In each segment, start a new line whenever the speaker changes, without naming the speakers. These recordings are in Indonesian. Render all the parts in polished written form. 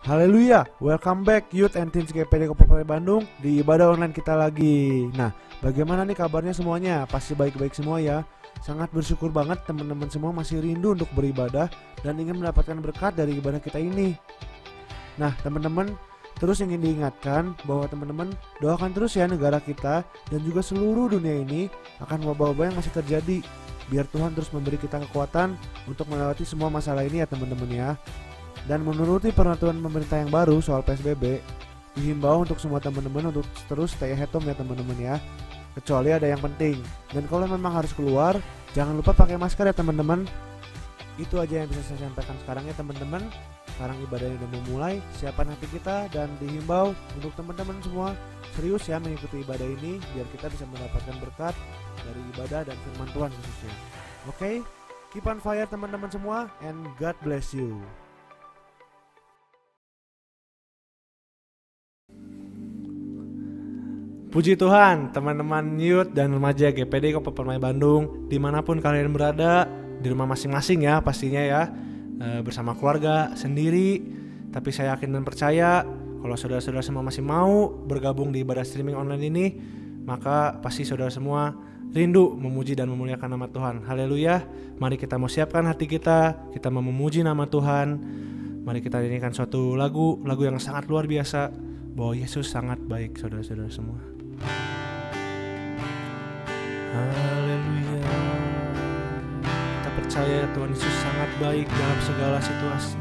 Haleluya, welcome back Youth and Teens GPD Kabupaten Bandung di ibadah online kita lagi. Nah, bagaimana nih kabarnya semuanya? Pasti baik-baik semua ya. Sangat bersyukur banget teman-teman semua masih rindu untuk beribadah dan ingin mendapatkan berkat dari ibadah kita ini. Nah, teman-teman terus ingin diingatkan bahwa teman-teman doakan terus ya negara kita dan juga seluruh dunia ini akan wabah-wabah yang masih terjadi. Biar Tuhan terus memberi kita kekuatan untuk melewati semua masalah ini ya teman-teman ya. Dan menuruti peraturan pemerintah yang baru soal PSBB, dihimbau untuk semua teman-teman untuk terus stay at home ya teman-teman ya. Kecuali ada yang penting. Dan kalau memang harus keluar, jangan lupa pakai masker ya teman-teman. Itu aja yang bisa saya sampaikan sekarang ya teman-teman. Sekarang ibadahnya udah memulai, siapkan hati kita dan dihimbau untuk teman-teman semua serius ya mengikuti ibadah ini biar kita bisa mendapatkan berkat dari ibadah dan firman Tuhan khususnya. Oke, keep on fire teman-teman semua and God bless you. Puji Tuhan, teman-teman youth dan remaja GPD Kabupaten Bandung, dimanapun kalian berada, di rumah masing-masing ya pastinya ya, bersama keluarga, sendiri. Tapi saya yakin dan percaya, kalau saudara-saudara semua masih mau bergabung di ibadah streaming online ini, maka pasti saudara semua rindu memuji dan memuliakan nama Tuhan. Haleluya, mari kita mau siapkan hati kita mau memuji nama Tuhan. Mari kita nyanyikan suatu lagu yang sangat luar biasa, bahwa Yesus sangat baik saudara-saudara semua. Haleluya. Kita percaya Tuhan Yesus sangat baik dalam segala situasi.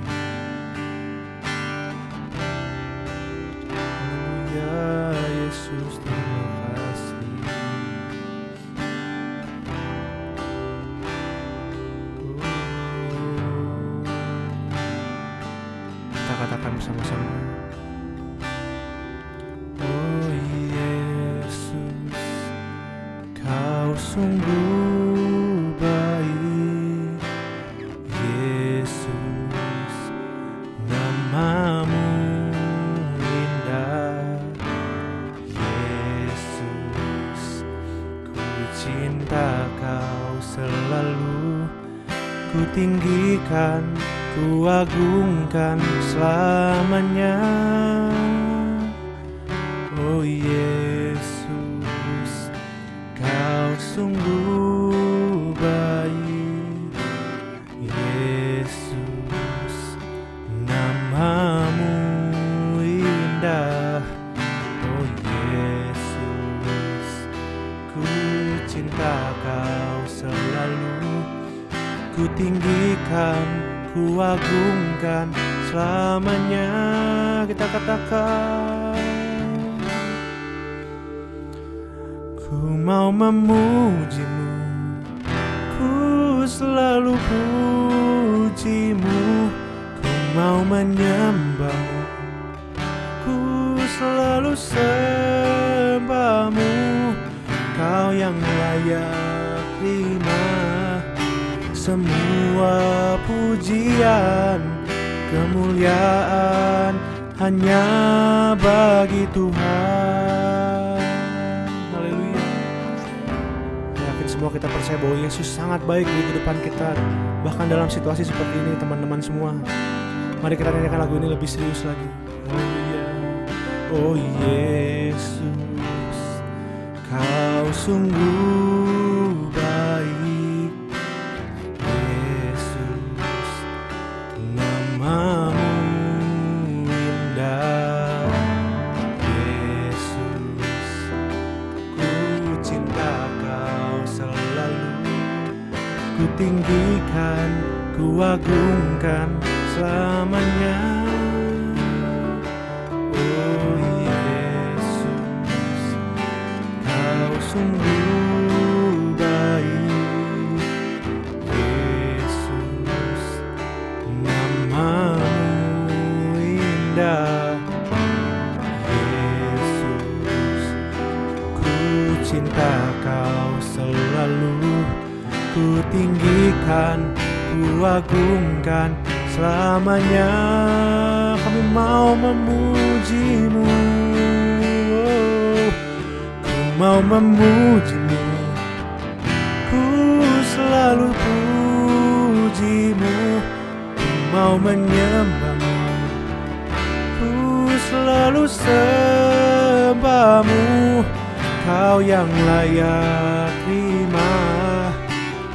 Haleluya, Yesus terima kasih. Kita katakan bersama-sama. Sungguh baik, Yesus, namamu indah, Yesus, ku cinta kau selalu, ku tinggikan, ku agungkan selamanya. Oh Yesus, kau sungguh baik, Yesus, namamu indah. Oh Yesus, ku cinta kau selalu, ku tinggikan, ku agungkan selamanya. Kita katakan, ku mau memujimu, ku selalu pujimu, ku mau menyembahmu, ku selalu sembahmu. Kau yang layak terima semua pujian, kemuliaan hanya bagi Tuhan. Semua kita percaya bahwa Yesus sangat baik di kehidupan kita, bahkan dalam situasi seperti ini teman-teman semua. Mari kita nyanyikan lagu ini lebih serius lagi. Haleluya. Oh Yesus, kau sungguh baik, Yesus, namamu indah, Yesus, ku cinta kau selalu, ku tinggikan, ku agungkan selamanya. Oh Yesus, kau sungguh baik, Yesus, namamu indah, Yesus, ku cinta kau selalu, ku tinggikan, ku agungkan selamanya. Kami mau memujimu, ku mau memujimu, ku selalu pujimu, ku mau menyembahmu, selalu sembah-Mu, Kau yang layak terima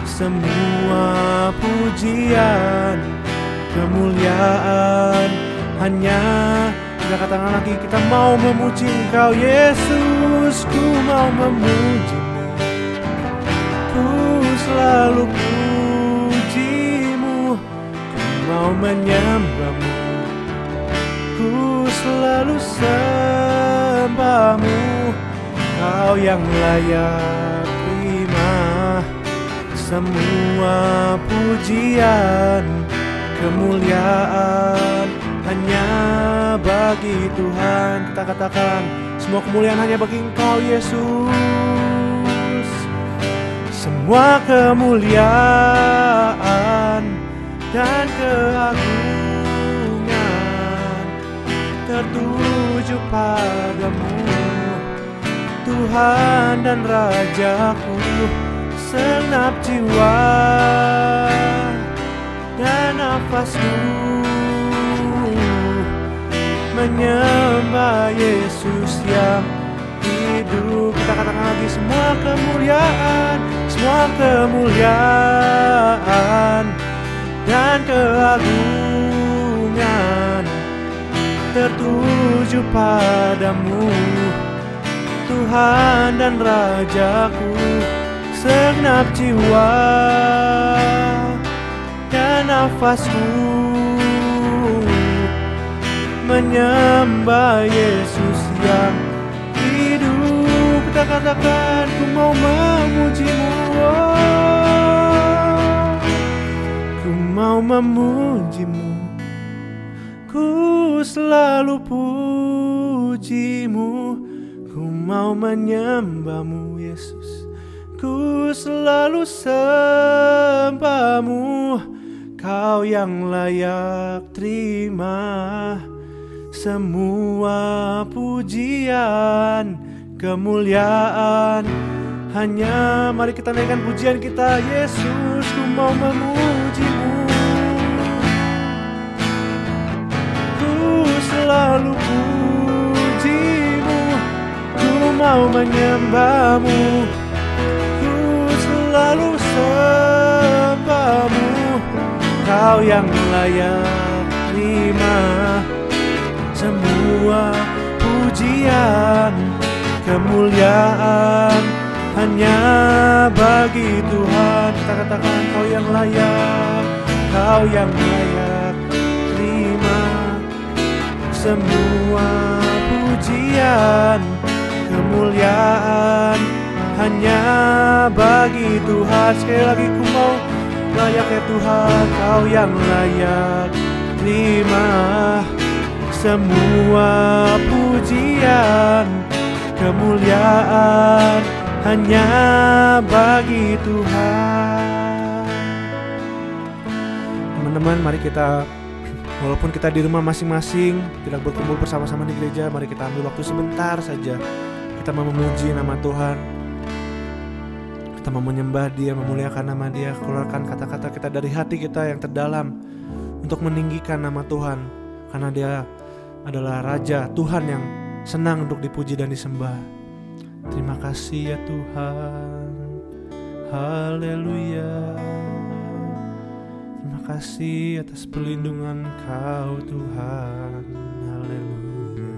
semua pujian, kemuliaan. Hanya kita katakan lagi, kita mau memuji Engkau Yesus. Ku mau memuji-Mu, ku selalu puji-Mu, ku mau menyembah-Mu, ku selalu sembah-Mu, Kau yang layak terima semua pujian, kemuliaan. Hanya bagi Tuhan. Kita katakan, semua kemuliaan hanya bagi Engkau Yesus. Semua kemuliaan dan keagungan tertuju padamu, Tuhan dan Rajaku. Segenap jiwa dan nafasku menyembah Yesus yang hidup. Kita katakan lagi, semua kemuliaan dan keagungan tertuju padamu, Tuhan dan Rajaku. Segenap jiwa dan nafasku menyembah Yesus yang hidup. Kita katakan, ku mau memuji-Mu, ku mau memuji-Mu, ku selalu puji-Mu, ku mau menyembah-Mu Yesus, ku selalu sembah-Mu, Kau yang layak terima semua pujian, kemuliaan. Hanya mari kita naikkan pujian kita, Yesus, ku mau memuji-Mu, ku selalu puji-Mu, ku mau menyembah-Mu, ku selalu sembah-Mu, Kau yang layak terima semua pujian, kemuliaan. Hanya bagi Tuhan. Kita katakan, Kau yang layak, Kau yang layak terima semua pujian, kemuliaan. Hanya bagi Tuhan. Sekali lagi, ku mau layak ya Tuhan, Kau yang layak terima semua pujian, kemuliaan. Hanya bagi Tuhan. Teman-teman, mari kita, walaupun kita di rumah masing-masing, tidak berkumpul bersama-sama di gereja, mari kita ambil waktu sebentar saja. Kita mau memuji nama Tuhan, kita mau menyembah Dia, memuliakan nama Dia. Keluarkan kata-kata kita dari hati kita yang terdalam untuk meninggikan nama Tuhan, karena Dia adalah Raja, Tuhan yang senang untuk dipuji dan disembah. Terima kasih ya Tuhan, haleluya. Terima kasih atas perlindungan Kau Tuhan, haleluya.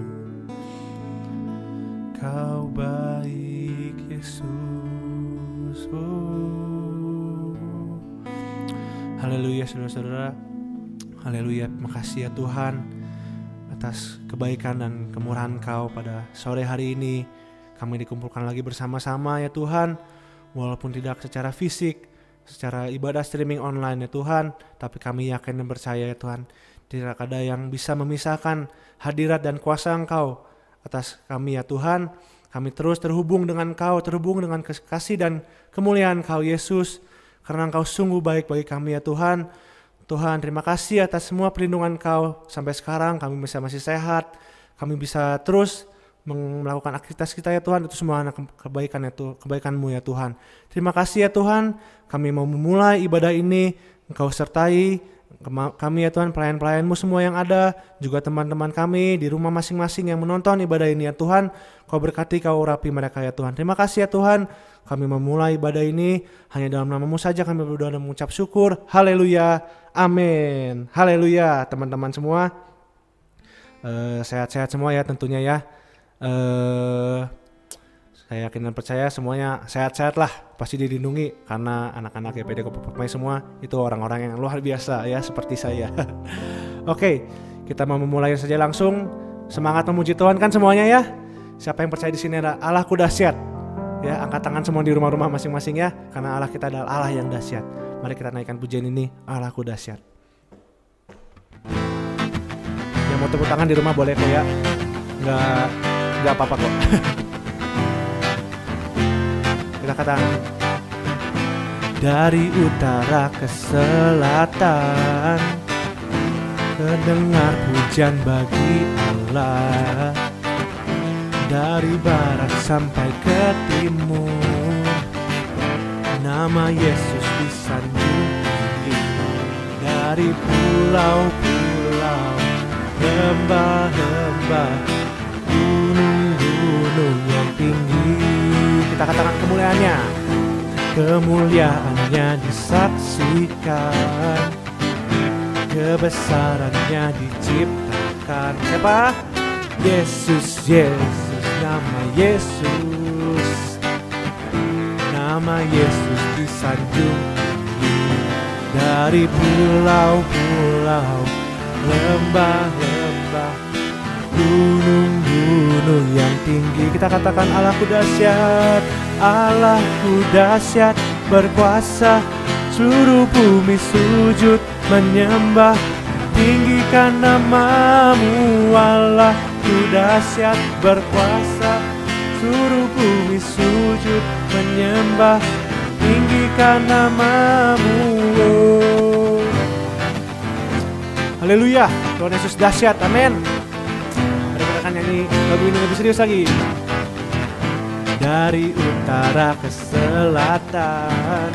Kau baik Yesus, oh. Haleluya saudara-saudara, haleluya. Terima kasih ya Tuhan atas kebaikan dan kemurahan Kau pada sore hari ini. Kami dikumpulkan lagi bersama-sama ya Tuhan, walaupun tidak secara fisik, secara ibadah streaming online ya Tuhan, tapi kami yakin dan percaya ya Tuhan, tidak ada yang bisa memisahkan hadirat dan kuasa Engkau atas kami ya Tuhan. Kami terus terhubung dengan Kau, terhubung dengan kasih dan kemuliaan Kau Yesus, karena Engkau sungguh baik bagi kami ya Tuhan. Tuhan, terima kasih atas semua perlindungan Kau sampai sekarang. Kami bisa masih sehat, kami bisa terus melakukan aktivitas kita ya Tuhan. Itu semua anak kebaikan itu, kebaikan-Mu ya Tuhan. Terima kasih ya Tuhan. Kami mau memulai ibadah ini, Engkau sertai Kami ya Tuhan, pelayan-pelayan-Mu semua yang ada, juga teman-teman kami di rumah masing-masing yang menonton ibadah ini ya Tuhan. Kau berkati, Kau urapi mereka ya Tuhan. Terima kasih ya Tuhan, kami memulai ibadah ini hanya dalam nama-Mu saja kami berdoa dan mengucap syukur. Haleluya, amin. Haleluya teman-teman semua. Sehat-sehat semua ya tentunya ya. Saya yakin dan percaya semuanya sehat-sehat lah, pasti dilindungi karena anak-anak GPD Kopepemai semua itu orang-orang yang luar biasa ya seperti saya. Oke, kita mau memulai saja langsung. Semangat memuji Tuhan kan semuanya ya. Siapa yang percaya di sini ada Allahku dahsyat. Ya, angkat tangan semua di rumah-rumah masing-masing ya, karena Allah kita adalah Allah yang dahsyat. Mari kita naikkan pujian ini, Allahku dahsyat. Yang mau tepuk tangan di rumah boleh kok ya. Enggak apa-apa kok. Kita katakan dari utara ke selatan, terdengar pujian bagi Allah. Dari barat sampai ke timur, nama Yesus disanjung tinggi. Dari pulau-pulau, lembah-lembah, gunung-gunung yang tinggi, kita katakan kemuliaannya. Kemuliaannya disaksikan, kebesarannya diciptakan. Siapa? Yesus, Yesus, nama Yesus. Nama Yesus disanjung tinggi. Dari pulau-pulau, lembah-lembah, gunung-gunung yang tinggi, kita katakan Allahku dahsyat. Allahku dahsyat, berkuasa, seluruh bumi sujud menyembah. Tinggikan nama-Mu, Allahku dahsyat, berkuasa, seluruh bumi sujud menyembah. Tinggikan nama-Mu. Haleluya, Tuhan Yesus dahsyat, amin. Mari kita akan nyanyi lagu ini lebih serius lagi. Dari utara ke selatan,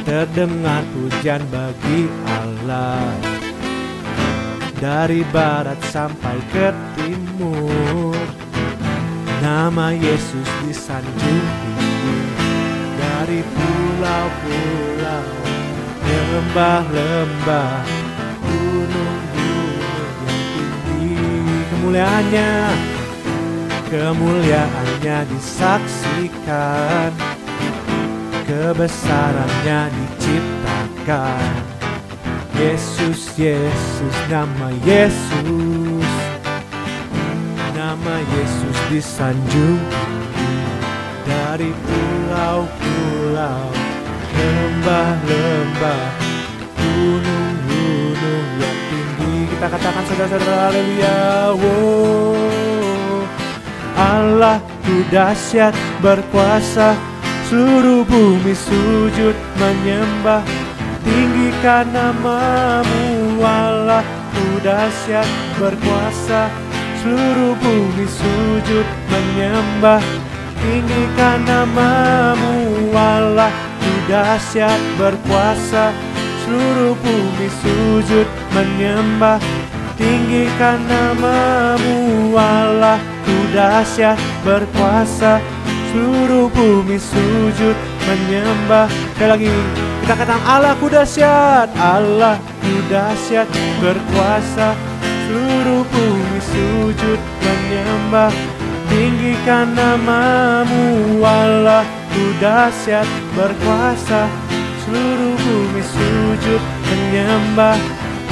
terdengar pujian bagi Allah. Dari barat sampai ke timur, nama Yesus disanjung tinggi. Dari pulau-pulau, lembah-lembah, gunung-gunung yang tinggi, kemuliaannya disaksikan, kebesarannya diciptakan. Yesus, Yesus, nama Yesus. Nama Yesus disanjung tinggi. Dari pulau-pulau, lembah-lembah, gunung-gunung yang tinggi, kita katakan saudara-saudara, haleluya. Allahku dahsyat, berkuasa, seluruh bumi sujud menyembah. Tinggikan nama-Mu, Allahku dahsyat, berkuasa, seluruh bumi sujud menyembah. Tinggikan nama-Mu, Allahku dahsyat, berkuasa, seluruh bumi sujud menyembah. Tinggikan nama-Mu, Allahku dahsyat, berkuasa, seluruh bumi sujud menyembah. Sekali lagi kita katakan Allahku dahsyat, Allahku dahsyat, berkuasa, seluruh bumi sujud menyembah. Tinggikan nama-Mu, Allahku dahsyat, berkuasa, seluruh bumi sujud menyembah.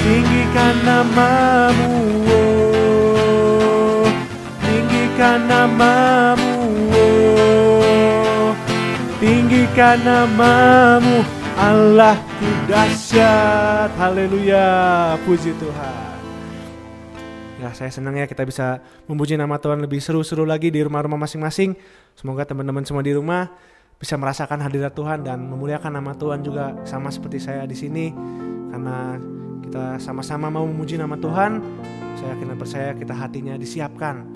Tinggikan nama-Mu, oh. Tinggikan nama-Mu, oh. Tinggikan nama-Mu, Allahku dahsyat. Haleluya, puji Tuhan. Ya, saya senang ya kita bisa memuji nama Tuhan lebih seru-seru lagi di rumah-rumah masing-masing. Semoga teman-teman semua di rumah bisa merasakan hadirat Tuhan dan memuliakan nama Tuhan juga sama seperti saya di sini. Karena kita sama-sama mau memuji nama Tuhan, saya yakin dan percaya kita hatinya disiapkan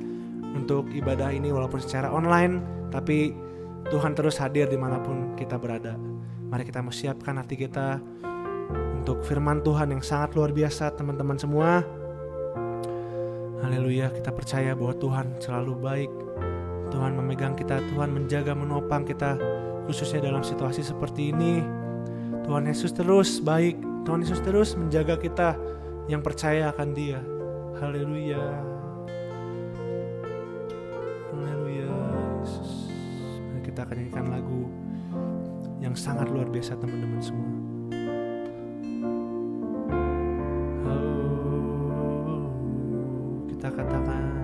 untuk ibadah ini walaupun secara online, tapi Tuhan terus hadir dimanapun kita berada. Mari kita mau siapkan hati kita untuk firman Tuhan yang sangat luar biasa teman-teman semua. Haleluya, kita percaya bahwa Tuhan selalu baik. Tuhan memegang kita, Tuhan menjaga, menopang kita, khususnya dalam situasi seperti ini. Tuhan Yesus terus baik, Tuhan Yesus terus menjaga kita yang percaya akan Dia. Haleluya. Haleluya Yesus. Mari kita akan nyanyikan lagu yang sangat luar biasa teman-teman semua. Kita katakan,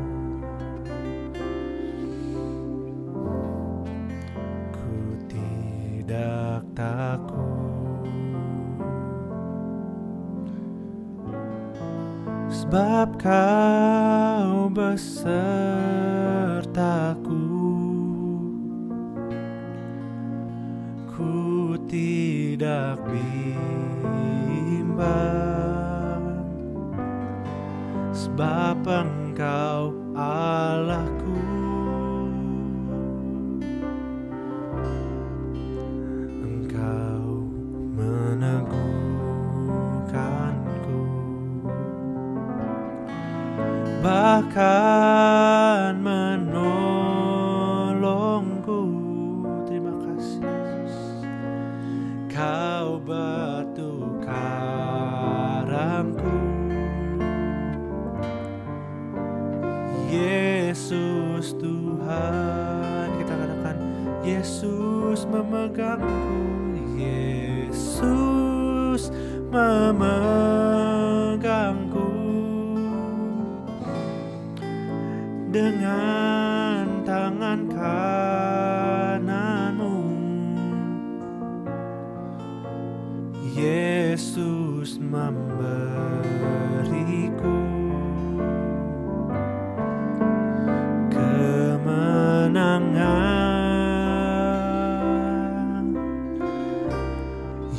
ku tidak takut, sebab Kau besertaku. Ku tidak bimbang, sebab Engkau Allahku. Engkau meneguhkanku, bahkan menolongku. Terima kasih Yesus. Kau batu karangku, Yesus Tuhan. Kita katakan, Yesus memegangku, Yesus memegangku dengan tangan kananmu. Yesus memberiku kemenangan.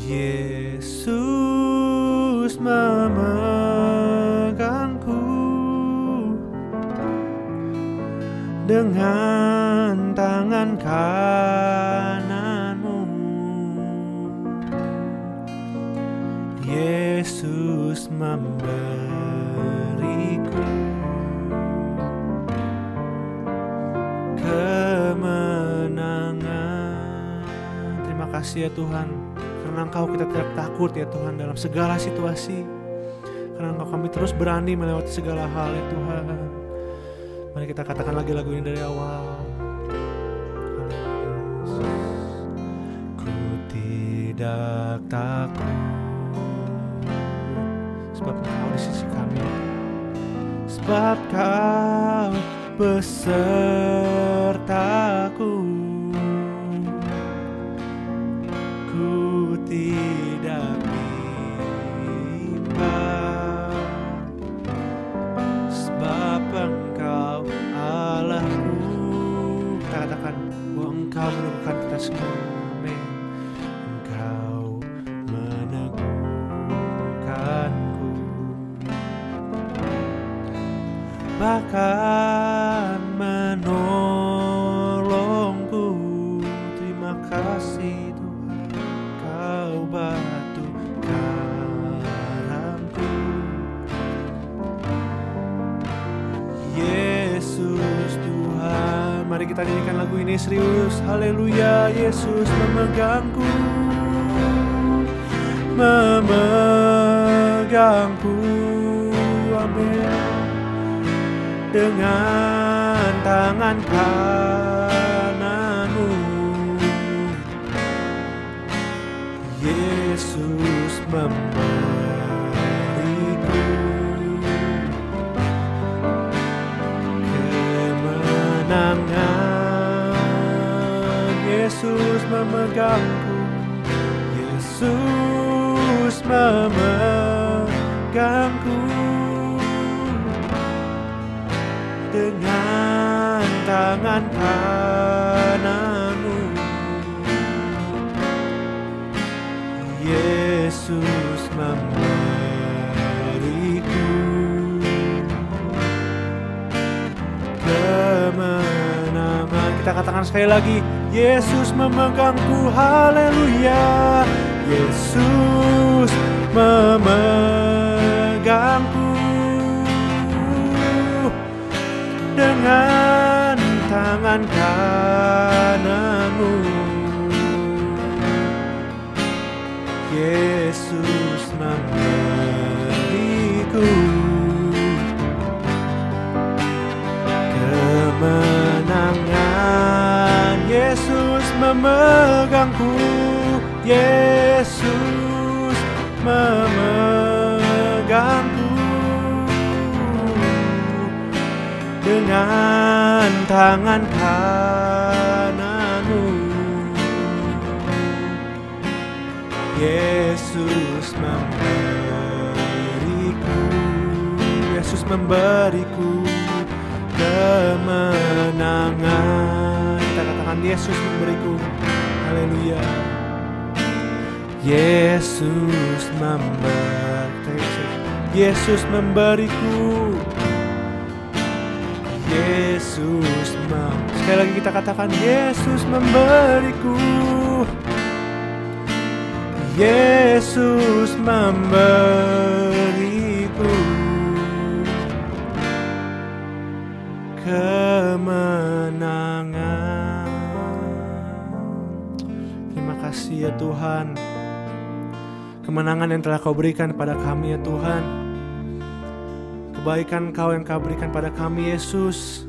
Yesus memegangku dengan tangan kananmu. Yesus memberiku kemenangan. Terima kasih ya Tuhan, karena Engkau kita tidak takut ya Tuhan dalam segala situasi. Karena Engkau kami terus berani melewati segala hal ya Tuhan. Mari kita katakan lagi lagu ini dari awal. Ku tidak takut, sebab Kau di sisi kami, sebab Kau besertaku. Ku tidak bimbang, sebab Engkau Allahku. Kita katakan bahwa Engkau meneguhkan kita semua. Amin. Engkau meneguhkanku, bahkan menolongku. Terima kasih Tuhan, Kau batu karangku, Yesus Tuhan. Mari kita nyanyikan lagu ini serius. Haleluya. Yesus memegangku, memegangku. Amin. Dengan tangan kananmu, Yesus memberiku kemenangan. Yesus memegangku, Yesus memegangku dengan tangan kananmu. Yesus memberiku kemenangan. Kita katakan sekali lagi, Yesus memegangku. Haleluya. Yesus memegangku dengan tangan kananmu. Yesus memberiku kemenangan. Yesus memegangku. Yesus memegangku dengan tangan kananmu. Yesus memberiku kemenangan. Kita katakan Yesus memberiku. Haleluya. Yesus memberiku. Sekali lagi kita katakan Yesus memberiku. Yesus memberiku kemenangan. Terima kasih ya Tuhan, kemenangan yang telah Kau berikan kepada kami ya Tuhan. Kebaikan Kau yang Kau berikan pada kami Yesus.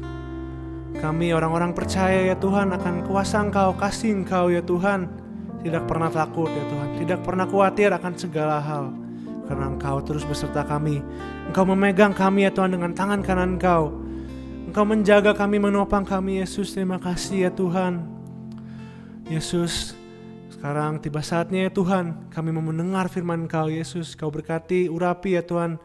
Kami orang-orang percaya ya Tuhan akan kuasa Engkau, kasih Engkau ya Tuhan. Tidak pernah takut ya Tuhan, tidak pernah khawatir akan segala hal, karena Engkau terus beserta kami. Engkau memegang kami ya Tuhan dengan tangan kanan Engkau. Engkau menjaga kami, menopang kami Yesus. Terima kasih ya Tuhan. Yesus, sekarang tiba saatnya ya Tuhan, kami mau mendengar firman Engkau Yesus. Kau berkati, urapi ya Tuhan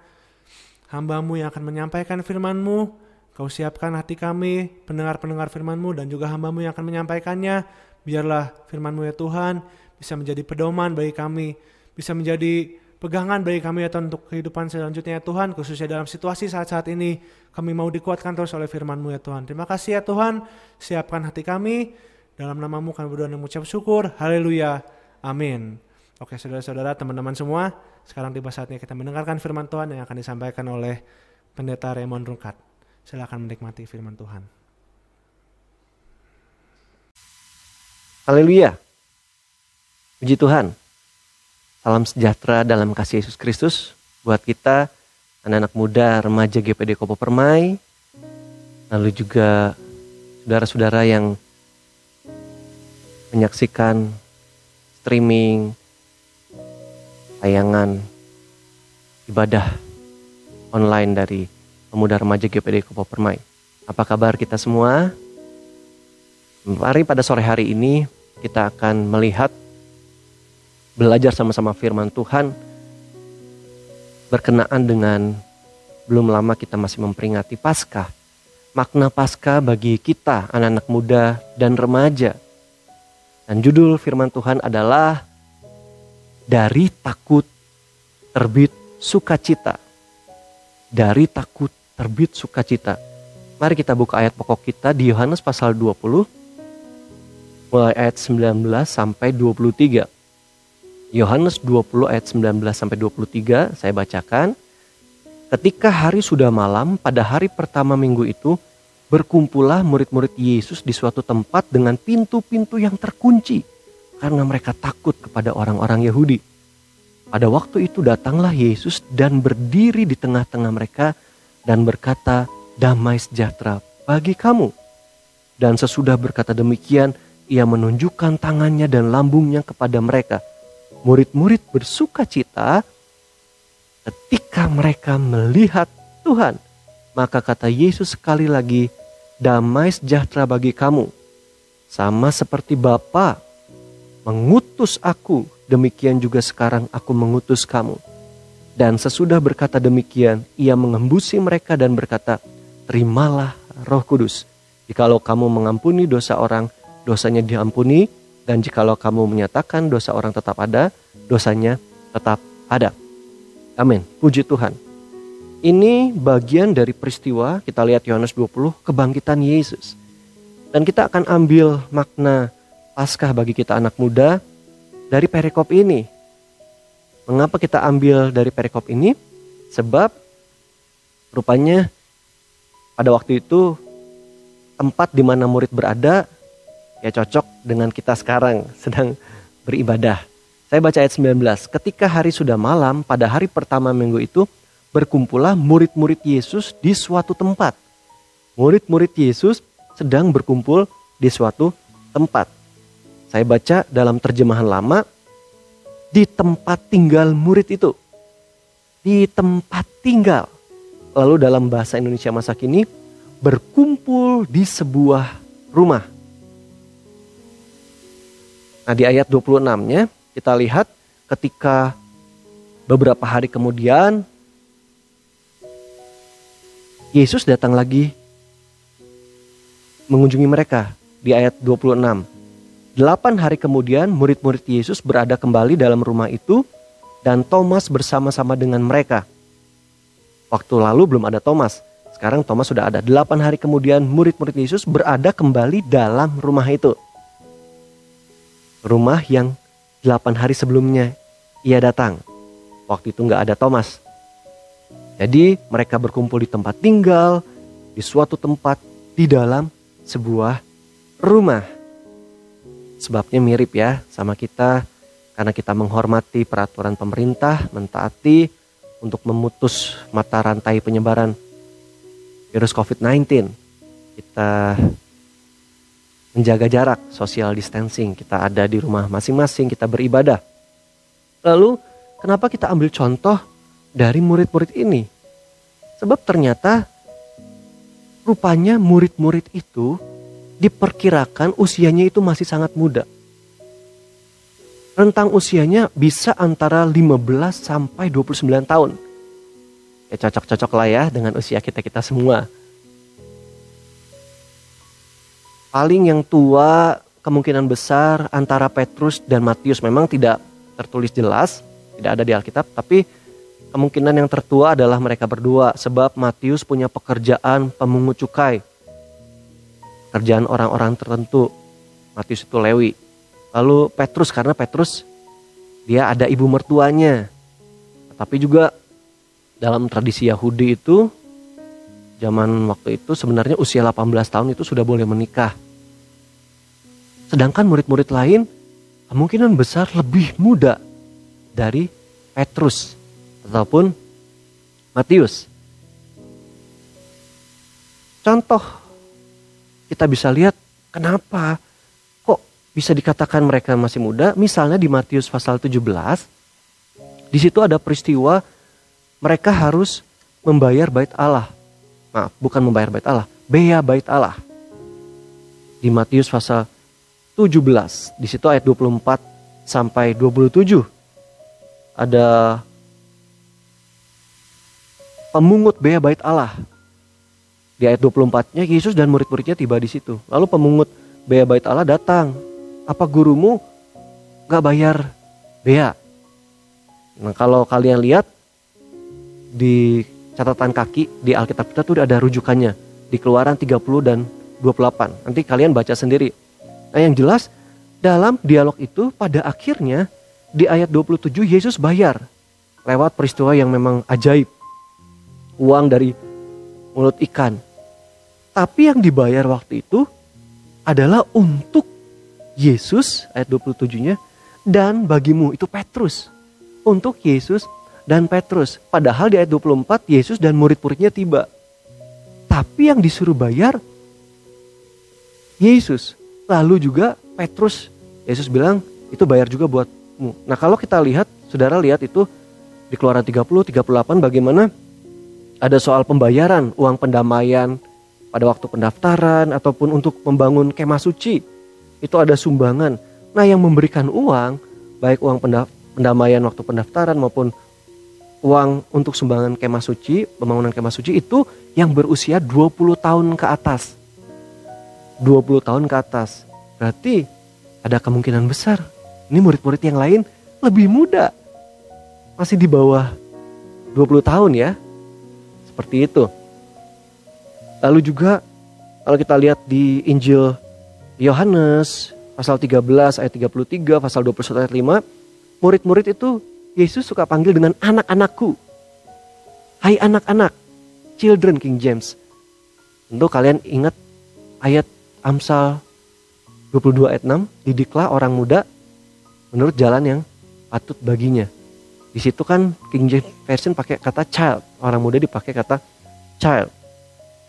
hamba-Mu yang akan menyampaikan firman-Mu. Kau siapkan hati kami, pendengar-pendengar firman-Mu, dan juga hamba-Mu yang akan menyampaikannya. Biarlah firman-Mu ya Tuhan bisa menjadi pedoman bagi kami, bisa menjadi pegangan bagi kami ya Tuhan untuk kehidupan selanjutnya ya Tuhan. Khususnya dalam situasi saat-saat ini, kami mau dikuatkan terus oleh firman-Mu ya Tuhan. Terima kasih ya Tuhan, siapkan hati kami. Dalam nama-Mu kami berdoa dan mengucap syukur. Haleluya, amin. Oke saudara-saudara, teman-teman semua, sekarang tiba saatnya kita mendengarkan firman Tuhan yang akan disampaikan oleh Pendeta Raymond Rungkat. Silakan menikmati firman Tuhan.
Haleluya. Puji Tuhan. Salam sejahtera dalam kasih Yesus Kristus buat kita, anak-anak muda, remaja GPD Kopo Permai, lalu juga saudara-saudara yang menyaksikan streaming, tayangan ibadah online dari pemuda remaja GPD Kopo Permai. Apa kabar kita semua? Mari pada sore hari ini kita akan melihat, belajar sama-sama firman Tuhan berkenaan dengan belum lama kita masih memperingati Paskah. Makna Paskah bagi kita anak-anak muda dan remaja. Dan judul firman Tuhan adalah dari takut terbit sukacita. Dari takut terbit sukacita. Mari kita buka ayat pokok kita di Yohanes pasal 20. Mulai ayat 19 sampai 23. Yohanes 20 ayat 19 sampai 23 saya bacakan. Ketika hari sudah malam, pada hari pertama minggu itu, berkumpullah murid-murid Yesus di suatu tempat dengan pintu-pintu yang terkunci, karena mereka takut kepada orang-orang Yahudi. Pada waktu itu datanglah Yesus dan berdiri di tengah-tengah mereka dan berkata, "Damai sejahtera bagi kamu." Dan sesudah berkata demikian, Ia menunjukkan tangannya dan lambungnya kepada mereka. Murid-murid bersuka cita ketika mereka melihat Tuhan. Maka kata Yesus sekali lagi, "Damai sejahtera bagi kamu. Sama seperti Bapa mengutus aku, demikian juga sekarang aku mengutus kamu." Dan sesudah berkata demikian, Ia mengembusi mereka dan berkata, "Terimalah Roh Kudus. Jikalau kamu mengampuni dosa orang, dosanya diampuni, dan jikalau kamu menyatakan dosa orang tetap ada, dosanya tetap ada." Amin. Puji Tuhan. Ini bagian dari peristiwa, kita lihat Yohanes 20, kebangkitan Yesus. Dan kita akan ambil makna Paskah bagi kita anak muda dari perikop ini. Mengapa kita ambil dari perikop ini? Sebab rupanya pada waktu itu tempat di mana murid berada ya cocok dengan kita sekarang sedang beribadah. Saya baca ayat 19. Ketika hari sudah malam, pada hari pertama minggu itu, berkumpullah murid-murid Yesus di suatu tempat. Murid-murid Yesus sedang berkumpul di suatu tempat. Saya baca dalam terjemahan lama, di tempat tinggal murid itu. Di tempat tinggal. Lalu dalam bahasa Indonesia masa kini, berkumpul di sebuah rumah. Nah di ayat 26-nya, kita lihat ketika beberapa hari kemudian Yesus datang lagi mengunjungi mereka di ayat 26. 8 hari kemudian murid-murid Yesus berada kembali dalam rumah itu dan Thomas bersama-sama dengan mereka. Waktu lalu belum ada Thomas, sekarang Thomas sudah ada. 8 hari kemudian murid-murid Yesus berada kembali dalam rumah itu. Rumah yang 8 hari sebelumnya ia datang. Waktu itu nggak ada Thomas. Jadi mereka berkumpul di tempat tinggal, di suatu tempat, di dalam sebuah rumah. Sebabnya mirip ya sama kita, karena kita menghormati peraturan pemerintah, mentaati untuk memutus mata rantai penyebaran virus COVID-19. Kita menjaga jarak, social distancing, kita ada di rumah masing-masing, kita beribadah. Lalu kenapa kita ambil contoh dari murid-murid ini? Sebab ternyata rupanya murid-murid itu diperkirakan usianya itu masih sangat muda. Rentang usianya bisa antara 15 sampai 29 tahun. Ya cocok-cocok lah ya dengan usia kita-kita semua. Paling yang tua kemungkinan besar antara Petrus dan Matius. Memang tidak tertulis jelas, tidak ada di Alkitab. Tapi kemungkinan yang tertua adalah mereka berdua. Sebab Matius punya pekerjaan pemungut cukai. Kerjaan orang-orang tertentu. Matius itu Lewi. Lalu Petrus, karena Petrus dia ada ibu mertuanya. Tapi juga dalam tradisi Yahudi itu, zaman waktu itu sebenarnya usia 18 tahun itu sudah boleh menikah. Sedangkan murid-murid lain kemungkinan besar lebih muda dari Petrus ataupun Matius. Contoh kita bisa lihat kenapa kok bisa dikatakan mereka masih muda. Misalnya di Matius pasal 17, di situ ada peristiwa mereka harus membayar bait Allah. Maaf, bukan membayar bait Allah, bea bait Allah. Di Matius pasal 17, di situ ayat 24 sampai 27 ada pemungut bea bait Allah. Di ayat 24-nya Yesus dan murid-muridnya tiba di situ. Lalu pemungut bea bait Allah datang. Apa gurumu gak bayar bea? Nah kalau kalian lihat di catatan kaki di Alkitab kita tuh ada rujukannya di Keluaran 30 dan 28. Nanti kalian baca sendiri. Nah yang jelas dalam dialog itu pada akhirnya di ayat 27 Yesus bayar lewat peristiwa yang memang ajaib. Uang dari mulut ikan. Tapi yang dibayar waktu itu adalah untuk Yesus ayat 27-nya dan bagimu itu Petrus. Untuk Yesus dan Petrus. Padahal di ayat 24 Yesus dan murid-muridnya tiba. Tapi yang disuruh bayar Yesus. Lalu juga Petrus. Yesus bilang itu bayar juga buatmu. Nah kalau kita lihat, saudara lihat itu di Keluaran 30, 38 bagaimana ada soal pembayaran uang pendamaian pada waktu pendaftaran ataupun untuk membangun kemah suci. Itu ada sumbangan. Nah yang memberikan uang, baik uang pendamaian waktu pendaftaran maupun uang untuk sumbangan kemah suci, pembangunan kemah suci itu yang berusia 20 tahun ke atas. 20 tahun ke atas. Berarti ada kemungkinan besar. Ini murid-murid yang lain lebih muda. Masih di bawah 20 tahun ya. Seperti itu. Lalu juga kalau kita lihat di Injil Yohanes pasal 13 ayat 33, pasal 21 ayat 5. Murid-murid itu Yesus suka panggil dengan anak-anakku. Hai anak-anak, children King James. Tentu kalian ingat ayat Amsal 22 ayat 6, didiklah orang muda menurut jalan yang patut baginya. Di situ kan King James Version pakai kata child, orang muda dipakai kata child.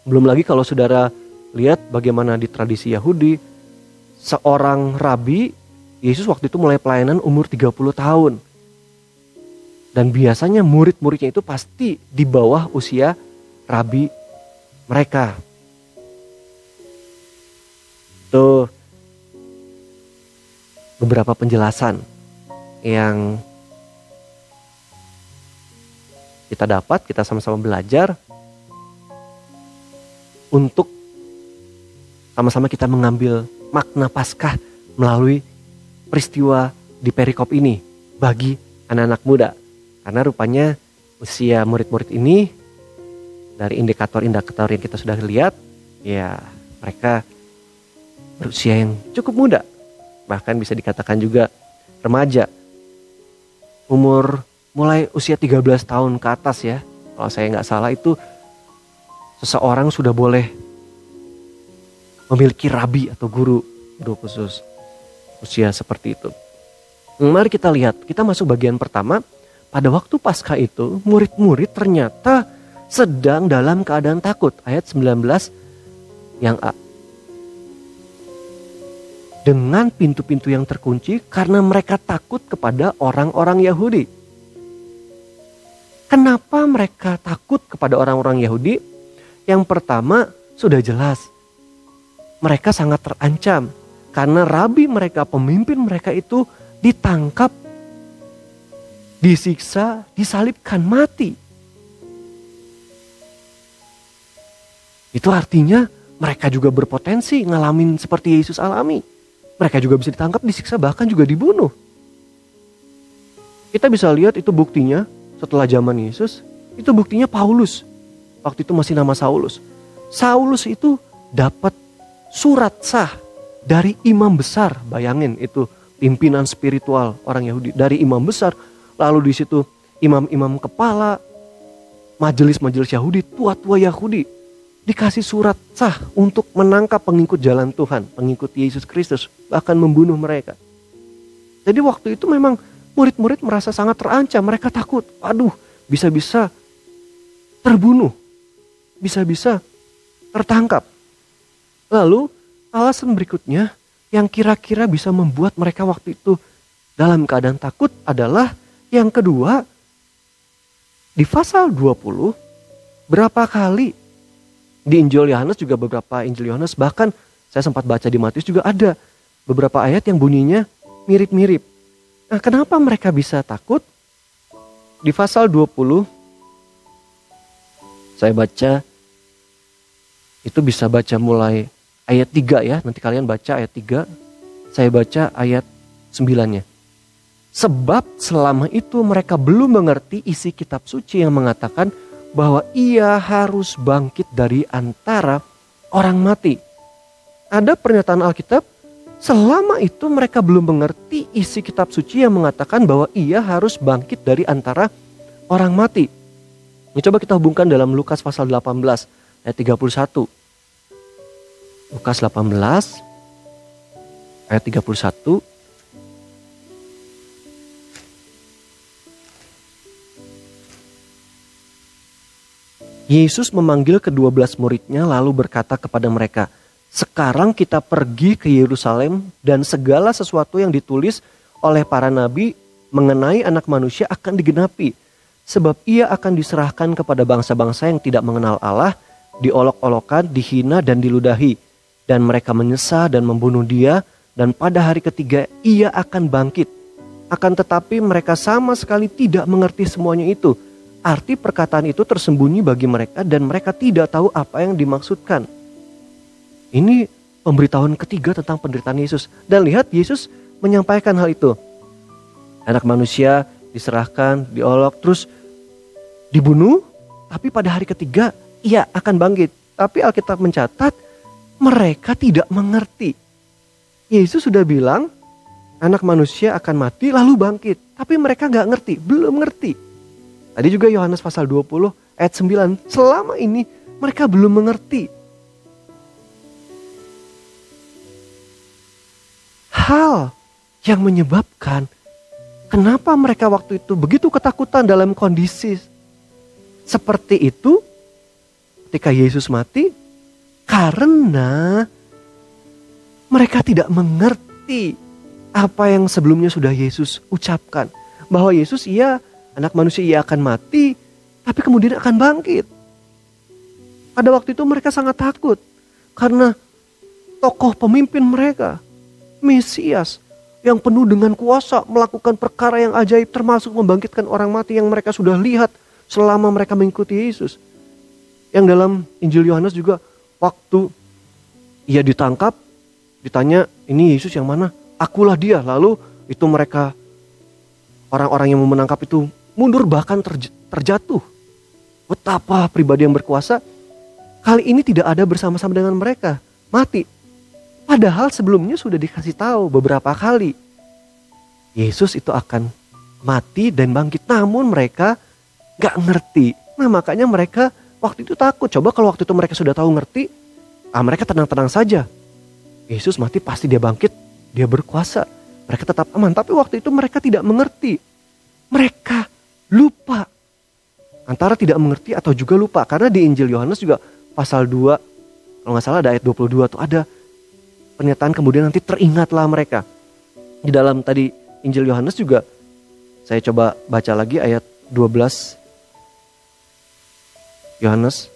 Belum lagi kalau saudara lihat bagaimana di tradisi Yahudi, seorang rabi, Yesus waktu itu mulai pelayanan umur 30 tahun. Dan biasanya murid-muridnya itu pasti di bawah usia rabi mereka. Itu beberapa penjelasan yang kita dapat, kita sama-sama belajar untuk sama-sama kita mengambil makna Paskah melalui peristiwa di perikop ini bagi anak-anak muda. Karena rupanya usia murid-murid ini dari indikator-indikator yang kita sudah lihat, ya mereka berusia yang cukup muda. Bahkan bisa dikatakan juga remaja. Umur mulai usia 13 tahun ke atas ya. Kalau saya nggak salah itu seseorang sudah boleh memiliki rabi atau guru khusus. Usia seperti itu. Mari kita lihat, kita masuk bagian pertama. Pada waktu Paskah itu, murid-murid ternyata sedang dalam keadaan takut. Ayat 19 yang A. Dengan pintu-pintu yang terkunci karena mereka takut kepada orang-orang Yahudi. Kenapa mereka takut kepada orang-orang Yahudi? Yang pertama sudah jelas. Mereka sangat terancam. Karena rabi mereka, pemimpin mereka itu ditangkap, disiksa, disalibkan, mati. Itu artinya mereka juga berpotensi ngalamin seperti Yesus alami. Mereka juga bisa ditangkap, disiksa, bahkan juga dibunuh. Kita bisa lihat itu buktinya setelah zaman Yesus. Itu buktinya Paulus. Waktu itu masih nama Saulus. Saulus itu dapat surat sah dari imam besar. Bayangin itu pimpinan spiritual orang Yahudi. Dari imam besar. Lalu di situ imam-imam kepala, majelis-majelis Yahudi, tua-tua Yahudi. Dikasih surat sah untuk menangkap pengikut jalan Tuhan, pengikut Yesus Kristus, bahkan membunuh mereka. Jadi waktu itu memang murid-murid merasa sangat terancam, mereka takut. Aduh, bisa-bisa terbunuh, bisa-bisa tertangkap. Lalu alasan berikutnya yang kira-kira bisa membuat mereka waktu itu dalam keadaan takut adalah yang kedua, di pasal 20, berapa kali di Injil Yohanes juga beberapa Injil Yohanes, bahkan saya sempat baca di Matius juga ada beberapa ayat yang bunyinya mirip-mirip. Nah, kenapa mereka bisa takut? Di pasal 20 saya baca, itu bisa baca mulai ayat 3 ya. Nanti kalian baca ayat 3, saya baca ayat 9-nya. Sebab selama itu mereka belum mengerti isi kitab suci yang mengatakan bahwa ia harus bangkit dari antara orang mati. Ada pernyataan Alkitab, selama itu mereka belum mengerti isi kitab suci yang mengatakan bahwa ia harus bangkit dari antara orang mati. Ini coba kita hubungkan dalam Lukas pasal 18 ayat 31. Lukas 18 ayat 31. Yesus memanggil ke-12 muridnya lalu berkata kepada mereka, sekarang kita pergi ke Yerusalem dan segala sesuatu yang ditulis oleh para nabi mengenai anak manusia akan digenapi. Sebab ia akan diserahkan kepada bangsa-bangsa yang tidak mengenal Allah, diolok-olokan, dihina dan diludahi. Dan mereka menyesal dan membunuh dia, dan pada hari ketiga ia akan bangkit. Akan tetapi mereka sama sekali tidak mengerti semuanya itu. Arti perkataan itu tersembunyi bagi mereka dan mereka tidak tahu apa yang dimaksudkan. Ini pemberitahuan ketiga tentang penderitaan Yesus. Dan lihat Yesus menyampaikan hal itu. Anak manusia diserahkan, diolok, terus dibunuh. Tapi pada hari ketiga ia akan bangkit. Tapi Alkitab mencatat mereka tidak mengerti. Yesus sudah bilang anak manusia akan mati lalu bangkit. Tapi mereka nggak ngerti, belum ngerti. Tadi juga Yohanes pasal 20 ayat 9. Selama ini mereka belum mengerti. Hal yang menyebabkan kenapa mereka waktu itu begitu ketakutan dalam kondisi seperti itu ketika Yesus mati. Karena mereka tidak mengerti apa yang sebelumnya sudah Yesus ucapkan. Bahwa Yesus anak manusia akan mati, tapi kemudian akan bangkit. Pada waktu itu mereka sangat takut. Karena tokoh pemimpin mereka, Mesias, yang penuh dengan kuasa, melakukan perkara yang ajaib, termasuk membangkitkan orang mati yang mereka sudah lihat selama mereka mengikuti Yesus. Yang dalam Injil Yohanes juga, waktu ia ditangkap, ditanya, ini Yesus yang mana? Akulah dia. Lalu itu mereka, orang-orang yang mau menangkap itu mundur bahkan terjatuh. Betapa pribadi yang berkuasa kali ini tidak ada bersama-sama dengan mereka, mati. Padahal sebelumnya sudah dikasih tahu beberapa kali Yesus itu akan mati dan bangkit, namun mereka gak ngerti. Nah makanya mereka waktu itu takut. Coba kalau waktu itu mereka sudah tahu ngerti, mereka tenang-tenang saja. Yesus mati pasti dia bangkit, dia berkuasa. Mereka tetap aman. Tapi waktu itu mereka tidak mengerti. Mereka lupa. Antara tidak mengerti atau juga lupa. Karena di Injil Yohanes juga pasal 2, kalau gak salah ada ayat 22 tuh ada pernyataan kemudian nanti teringatlah mereka. Di dalam tadi Injil Yohanes juga saya coba baca lagi ayat 12. Yohanes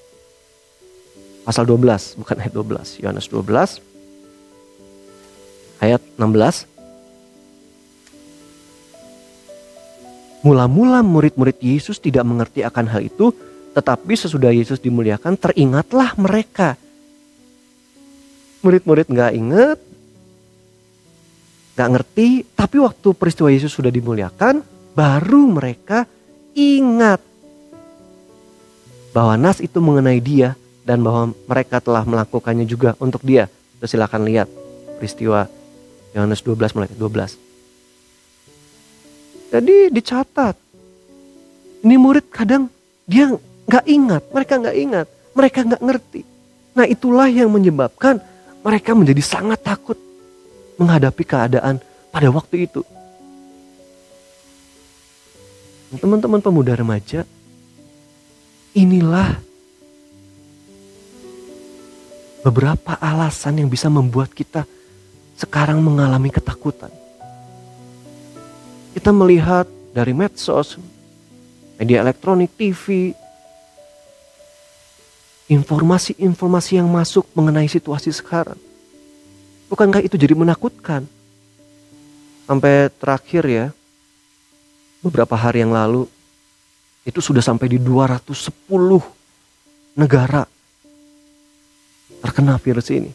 pasal 12, bukan ayat 12. Yohanes 12 ayat 16. Mula-mula murid-murid Yesus tidak mengerti akan hal itu, tetapi sesudah Yesus dimuliakan teringatlah mereka. Murid-murid gak ingat, gak ngerti, tapi waktu peristiwa Yesus sudah dimuliakan, baru mereka ingat bahwa nas itu mengenai dia dan bahwa mereka telah melakukannya juga untuk dia. Silakan lihat peristiwa Yohanes 12 mulai 12. Jadi dicatat. Ini murid kadang dia gak ingat, mereka gak ingat, mereka gak ngerti. Nah itulah yang menyebabkan mereka menjadi sangat takut menghadapi keadaan pada waktu itu. Teman-teman pemuda remaja, inilah beberapa alasan yang bisa membuat kita sekarang mengalami ketakutan. Kita melihat dari medsos, media elektronik, TV, informasi-informasi yang masuk mengenai situasi sekarang. Bukankah itu jadi menakutkan? Sampai terakhir ya, beberapa hari yang lalu, itu sudah sampai di 210 negara terkena virus ini.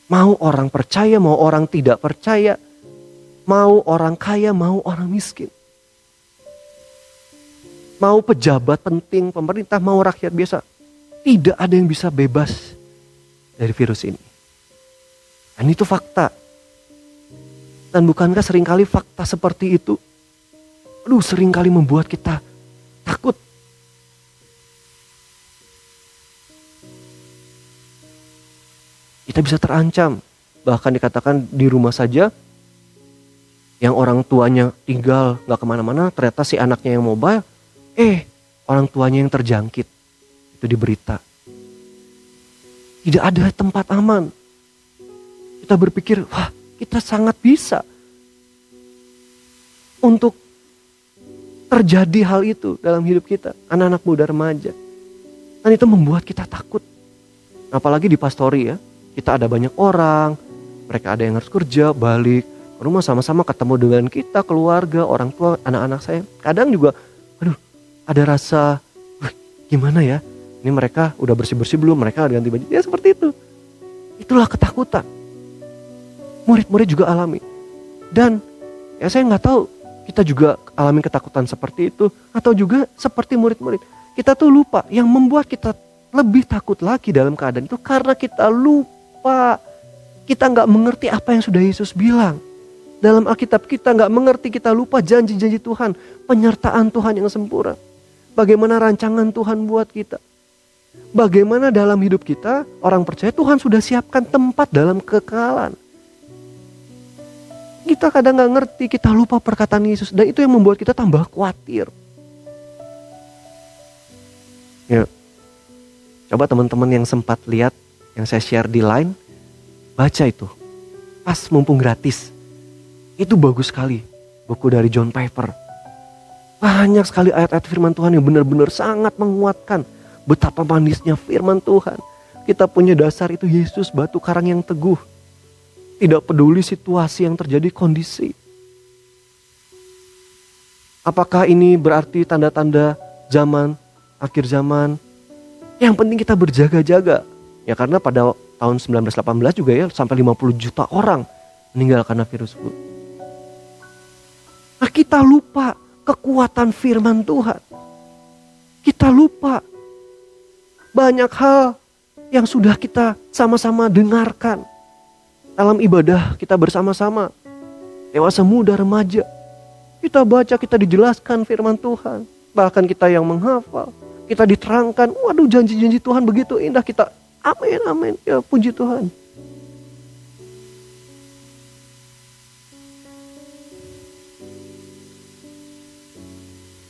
Mau orang percaya, mau orang tidak percaya, mau orang kaya, mau orang miskin. Mau pejabat penting, pemerintah, mau rakyat biasa. Tidak ada yang bisa bebas dari virus ini. Dan itu fakta. Dan bukankah seringkali fakta seperti itu, seringkali membuat kita takut. Kita bisa terancam. Bahkan dikatakan di rumah saja, yang orang tuanya tinggal gak kemana-mana, ternyata si anaknya yang mobile, orang tuanya yang terjangkit. Itu di berita. Tidak ada tempat aman. Kita berpikir, wah kita sangat bisa untuk terjadi hal itu dalam hidup kita. Anak-anak muda remaja. Dan itu membuat kita takut. Apalagi di pastori ya. Kita ada banyak orang. Mereka ada yang harus kerja, balik ke rumah sama-sama ketemu dengan kita, keluarga, orang tua, anak-anak saya. Kadang juga, ada rasa, gimana ya? Ini mereka udah bersih-bersih belum? Mereka udah ganti baju. Ya seperti itu. Itulah ketakutan. Murid-murid juga alami. Dan ya saya gak tahu kita juga alami ketakutan seperti itu. Atau juga seperti murid-murid. Kita tuh lupa. Yang membuat kita lebih takut lagi dalam keadaan itu karena kita lupa. Kita gak mengerti apa yang sudah Yesus bilang. Dalam Alkitab kita nggak mengerti, kita lupa janji-janji Tuhan, penyertaan Tuhan yang sempurna. Bagaimana rancangan Tuhan buat kita. Bagaimana dalam hidup kita, orang percaya Tuhan sudah siapkan tempat dalam kekekalan. Kita kadang nggak ngerti, kita lupa perkataan Yesus. Dan itu yang membuat kita tambah khawatir. Ya, coba teman-teman yang sempat lihat, yang saya share di Line, baca itu. Pas mumpung gratis. Itu bagus sekali, buku dari John Piper. Banyak sekali ayat-ayat firman Tuhan yang benar-benar sangat menguatkan. Betapa manisnya firman Tuhan. Kita punya dasar itu Yesus, batu karang yang teguh. Tidak peduli situasi yang terjadi, kondisi. Apakah ini berarti tanda-tanda zaman, akhir zaman? Yang penting kita berjaga-jaga. Ya karena pada tahun 1918 juga ya sampai 50 juta orang meninggal karena virus flu. Nah, kita lupa kekuatan firman Tuhan. Kita lupa banyak hal yang sudah kita sama-sama dengarkan. Dalam ibadah kita bersama-sama. Dewasa, muda, remaja. Kita baca, kita dijelaskan firman Tuhan. Bahkan kita yang menghafal. Kita diterangkan, waduh janji-janji Tuhan begitu indah. Kita amin, amin. Ya puji Tuhan.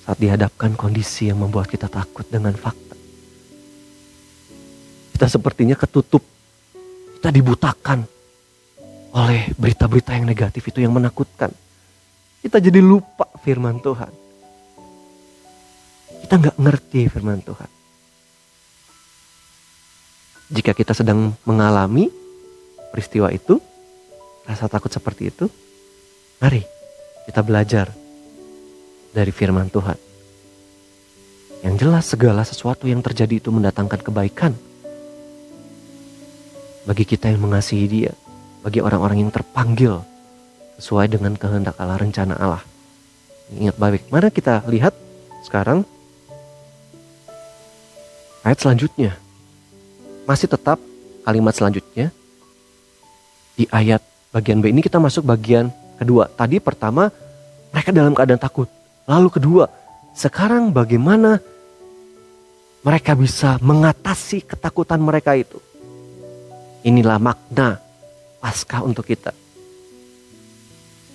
Saat dihadapkan kondisi yang membuat kita takut dengan fakta. Kita sepertinya ketutup. Kita dibutakan oleh berita-berita yang negatif itu yang menakutkan. Kita jadi lupa firman Tuhan. Kita gak ngerti firman Tuhan. Jika kita sedang mengalami peristiwa itu, rasa takut seperti itu, mari kita belajar dari firman Tuhan. Yang jelas segala sesuatu yang terjadi itu mendatangkan kebaikan. Bagi kita yang mengasihi Dia. Bagi orang-orang yang terpanggil sesuai dengan kehendak Allah, rencana Allah. Ingat baik. Mari kita lihat sekarang ayat selanjutnya. Masih tetap kalimat selanjutnya. Di ayat bagian B ini kita masuk bagian kedua. Tadi pertama mereka dalam keadaan takut. Lalu kedua, sekarang bagaimana mereka bisa mengatasi ketakutan mereka itu. Inilah makna Paskah untuk kita.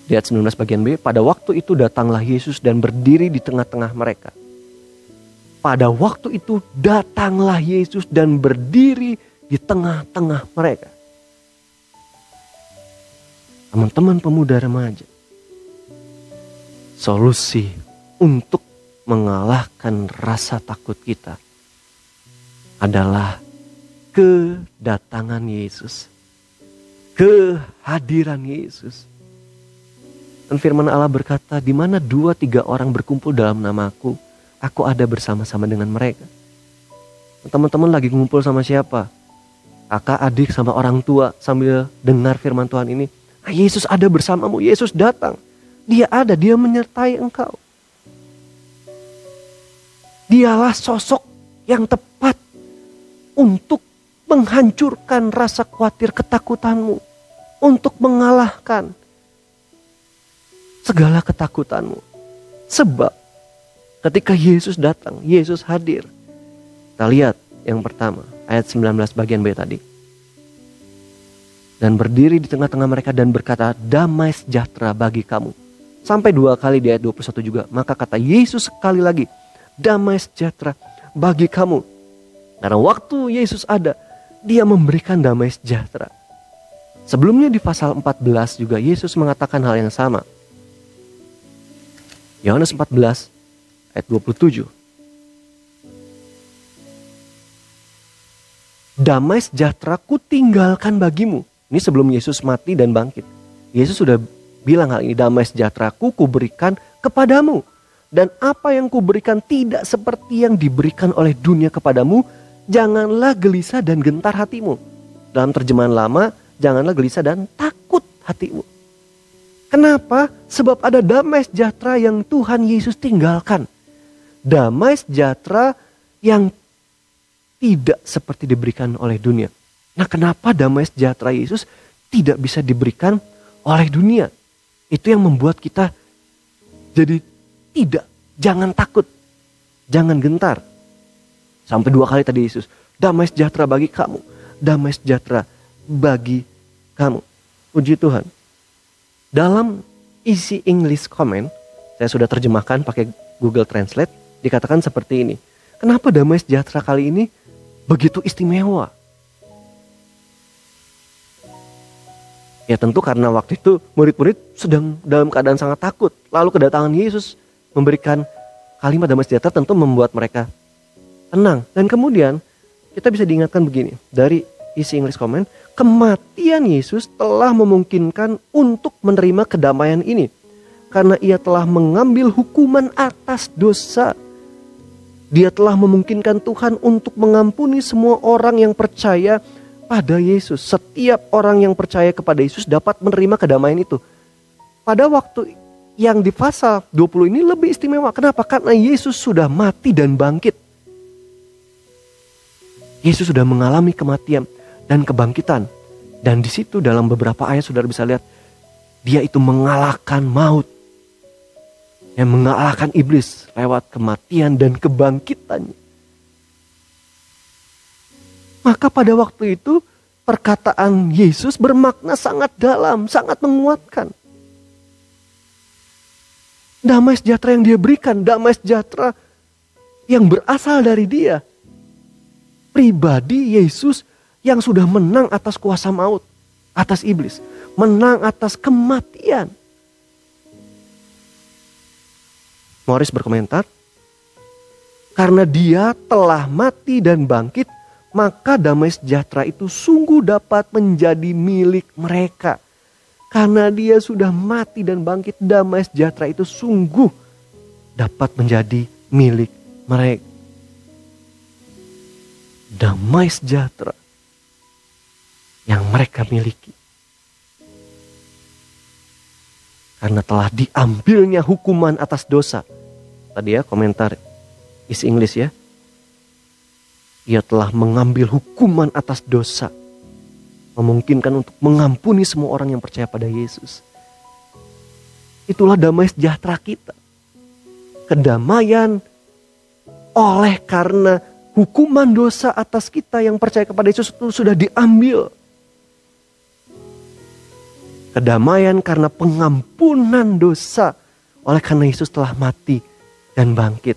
Di ayat 19 bagian B, pada waktu itu datanglah Yesus dan berdiri di tengah-tengah mereka. Pada waktu itu datanglah Yesus dan berdiri di tengah-tengah mereka. Teman-teman pemuda remaja, solusi untuk mengalahkan rasa takut kita adalah kedatangan Yesus. Kehadiran Yesus. Dan firman Allah berkata, di mana 2-3 orang berkumpul dalam namaku, aku ada bersama-sama dengan mereka. Teman-teman lagi ngumpul sama siapa? Kakak, adik, sama orang tua sambil dengar firman Tuhan ini. Yesus ada bersamamu, Yesus datang. Dia ada, dia menyertai engkau. Dialah sosok yang tepat untuk menghancurkan rasa khawatir ketakutanmu. Untuk mengalahkan segala ketakutanmu. Sebab ketika Yesus datang, Yesus hadir. Kita lihat yang pertama, ayat 19 bagian B tadi. Dan berdiri di tengah-tengah mereka dan berkata, damai sejahtera bagi kamu. Sampai 2 kali di ayat 21 juga. Maka kata Yesus sekali lagi, damai sejahtera bagi kamu. Karena waktu Yesus ada, Dia memberikan damai sejahtera. Sebelumnya di pasal 14 juga Yesus mengatakan hal yang sama. Yohanes 14 ayat 27. Damai sejahtera ku tinggalkan bagimu. Ini sebelum Yesus mati dan bangkit. Yesus sudah bilang hal ini, damai sejahtera ku berikan kepadamu. Dan apa yang ku berikan tidak seperti yang diberikan oleh dunia kepadamu. Janganlah gelisah dan gentar hatimu. Dalam terjemahan lama, janganlah gelisah dan takut hatimu. Kenapa? Sebab ada damai sejahtera yang Tuhan Yesus tinggalkan. Damai sejahtera yang tidak seperti diberikan oleh dunia. Nah, kenapa damai sejahtera Yesus tidak bisa diberikan oleh dunia? Itu yang membuat kita jadi jangan takut, jangan gentar. Sampai 2 kali tadi Yesus, damai sejahtera bagi kamu, damai sejahtera bagi kamu. Puji Tuhan. Dalam isi English comment, saya sudah terjemahkan pakai Google Translate, dikatakan seperti ini. Kenapa damai sejahtera kali ini begitu istimewa? Ya tentu karena waktu itu murid-murid sedang dalam keadaan sangat takut. Lalu kedatangan Yesus memberikan kalimat damai sejahtera tentu membuat mereka tenang. Dan kemudian kita bisa diingatkan begini. Dari isi English comment, kematian Yesus telah memungkinkan untuk menerima kedamaian ini. Karena ia telah mengambil hukuman atas dosa. Dia telah memungkinkan Tuhan untuk mengampuni semua orang yang percaya pada Yesus. Setiap orang yang percaya kepada Yesus dapat menerima kedamaian itu. Pada waktu yang di pasal 20 ini lebih istimewa. Kenapa? Karena Yesus sudah mati dan bangkit. Yesus sudah mengalami kematian dan kebangkitan. Dan di situ dalam beberapa ayat saudara bisa lihat, dia itu mengalahkan maut. Yang mengalahkan iblis lewat kematian dan kebangkitannya. Maka pada waktu itu perkataan Yesus bermakna sangat dalam, sangat menguatkan. Damai sejahtera yang dia berikan, damai sejahtera yang berasal dari dia. Pribadi Yesus yang sudah menang atas kuasa maut, atas iblis, menang atas kematian. Morris berkomentar, karena dia telah mati dan bangkit, maka damai sejahtera itu sungguh dapat menjadi milik mereka. Karena dia sudah mati dan bangkit, damai sejahtera itu sungguh dapat menjadi milik mereka. Damai sejahtera yang mereka miliki. Karena telah diambilnya hukuman atas dosa. Tadi ya komentar isi English ya. Ia telah mengambil hukuman atas dosa. Memungkinkan untuk mengampuni semua orang yang percaya pada Yesus. Itulah damai sejahtera kita. Kedamaian oleh karena hukuman dosa atas kita yang percaya kepada Yesus itu sudah diambil. Kedamaian karena pengampunan dosa oleh karena Yesus telah mati dan bangkit.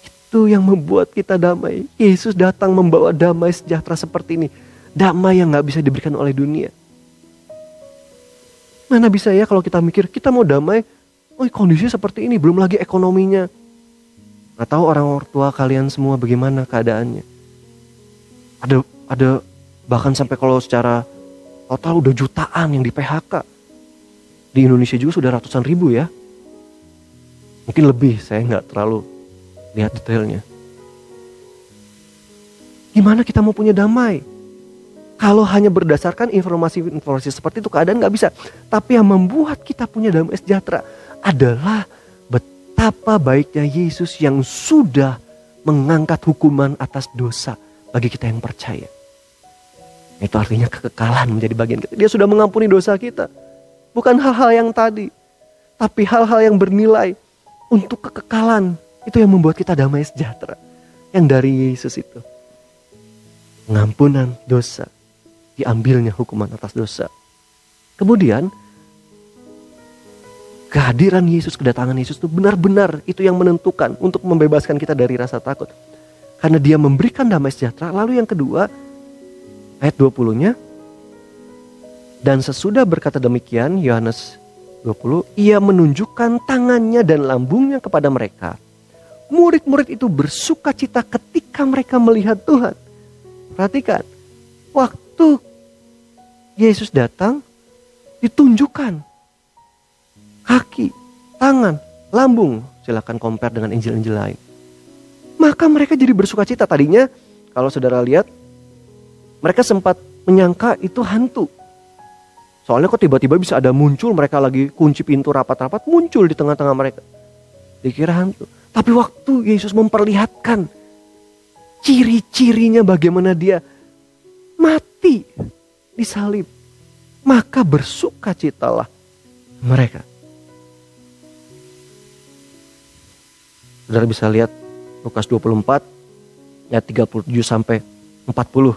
Itu yang membuat kita damai. Yesus datang membawa damai sejahtera seperti ini. Damai yang gak bisa diberikan oleh dunia. Mana bisa ya kalau kita mikir kita mau damai, oh kondisinya seperti ini, belum lagi ekonominya. Atau orang tua kalian semua bagaimana keadaannya. Ada bahkan sampai kalau secara total udah jutaan yang di PHK. Di Indonesia juga sudah ratusan ribu ya. Mungkin lebih, saya nggak terlalu lihat detailnya. Gimana kita mau punya damai? Kalau hanya berdasarkan informasi seperti itu keadaan nggak bisa. Tapi yang membuat kita punya damai sejahtera adalah betapa baiknya Yesus yang sudah mengangkat hukuman atas dosa bagi kita yang percaya. Itu artinya kekekalan menjadi bagian kita. Dia sudah mengampuni dosa kita. Bukan hal-hal yang tadi. Tapi hal-hal yang bernilai untuk kekekalan. Itu yang membuat kita damai sejahtera. Yang dari Yesus itu. Pengampunan dosa. Diambilnya hukuman atas dosa. Kemudian kehadiran Yesus, kedatangan Yesus itu benar-benar itu yang menentukan untuk membebaskan kita dari rasa takut. Karena dia memberikan damai sejahtera. Lalu yang kedua, ayat 20-nya. Dan sesudah berkata demikian, Yohanes 20, ia menunjukkan tangannya dan lambungnya kepada mereka. Murid-murid itu bersuka cita ketika mereka melihat Tuhan. Perhatikan, waktu Yesus datang, ditunjukkan kaki, tangan, lambung. Silakan compare dengan Injil-Injil lain. Maka mereka jadi bersuka cita. Tadinya kalau saudara lihat, mereka sempat menyangka itu hantu. Soalnya kok tiba-tiba bisa ada muncul, mereka lagi kunci pintu rapat-rapat, muncul di tengah-tengah mereka. Dikira hantu. Tapi waktu Yesus memperlihatkan ciri-cirinya bagaimana dia mati disalib. maka bersukacitalah mereka. Saudara bisa lihat Lukas 24 ayat 37 sampai 40.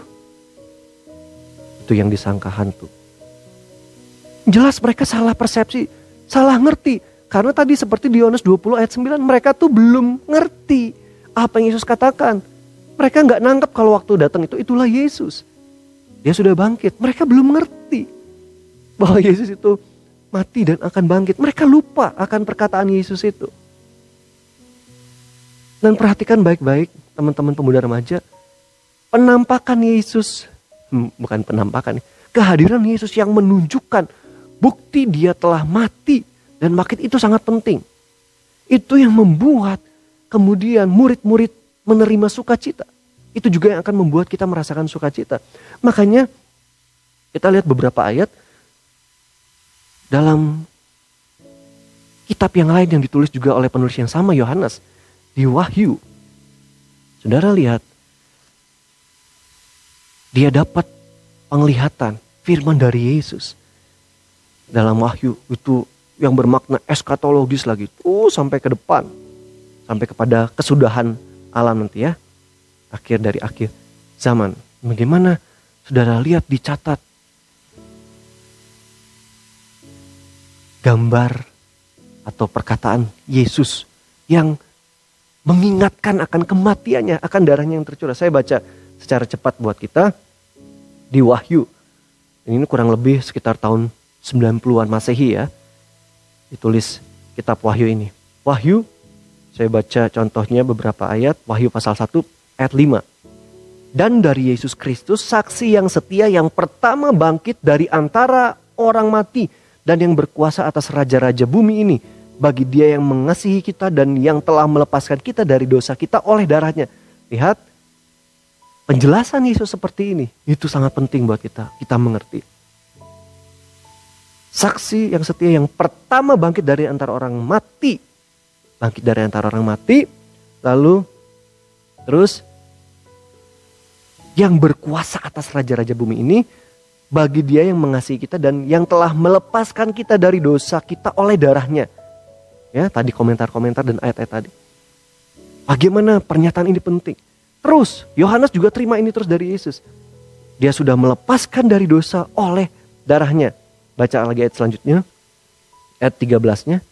Itu yang disangka hantu. Jelas mereka salah persepsi, salah ngerti. Karena tadi seperti di Yohanes 20 ayat 9, mereka tuh belum ngerti apa yang Yesus katakan. Mereka nggak nangkep kalau waktu datang itulah Yesus. Dia sudah bangkit. Mereka belum ngerti bahwa Yesus itu mati dan akan bangkit. Mereka lupa akan perkataan Yesus itu. Dan perhatikan baik-baik teman-teman pemuda remaja. Penampakan Yesus, bukan penampakan, kehadiran Yesus yang menunjukkan bukti dia telah mati dan bangkit itu sangat penting. Itu yang membuat kemudian murid-murid menerima sukacita. Itu juga yang akan membuat kita merasakan sukacita. Makanya kita lihat beberapa ayat dalam kitab yang lain yang ditulis juga oleh penulis yang sama, Yohanes. Di Wahyu, saudara lihat, dia dapat penglihatan firman dari Yesus. Dalam Wahyu itu yang bermakna eskatologis lagi. Sampai ke depan. Sampai kepada kesudahan alam nanti ya. Akhir dari akhir zaman. Bagaimana saudara lihat dicatat gambar atau perkataan Yesus yang mengingatkan akan kematiannya, akan darahnya yang tercurah. Saya baca secara cepat buat kita di Wahyu. Ini kurang lebih sekitar tahun 90-an Masehi ya. Ditulis kitab Wahyu ini. Wahyu, saya baca contohnya beberapa ayat. Wahyu pasal 1 ayat 5. Dan dari Yesus Kristus, saksi yang setia yang pertama bangkit dari antara orang mati dan yang berkuasa atas raja-raja bumi ini. Bagi dia yang mengasihi kita dan yang telah melepaskan kita dari dosa kita oleh darahnya. Lihat, penjelasan Yesus seperti ini. Itu sangat penting buat kita mengerti. Saksi yang setia yang pertama bangkit dari antara orang mati. Bangkit dari antara orang mati. Lalu, terus, yang berkuasa atas raja-raja bumi ini. Bagi dia yang mengasihi kita dan yang telah melepaskan kita dari dosa kita oleh darahnya. Ya, tadi komentar-komentar dan ayat-ayat tadi. Bagaimana pernyataan ini penting. Terus, Yohanes juga terima ini terus dari Yesus. Dia sudah melepaskan dari dosa oleh darahnya. Baca lagi ayat selanjutnya. Ayat 13-nya.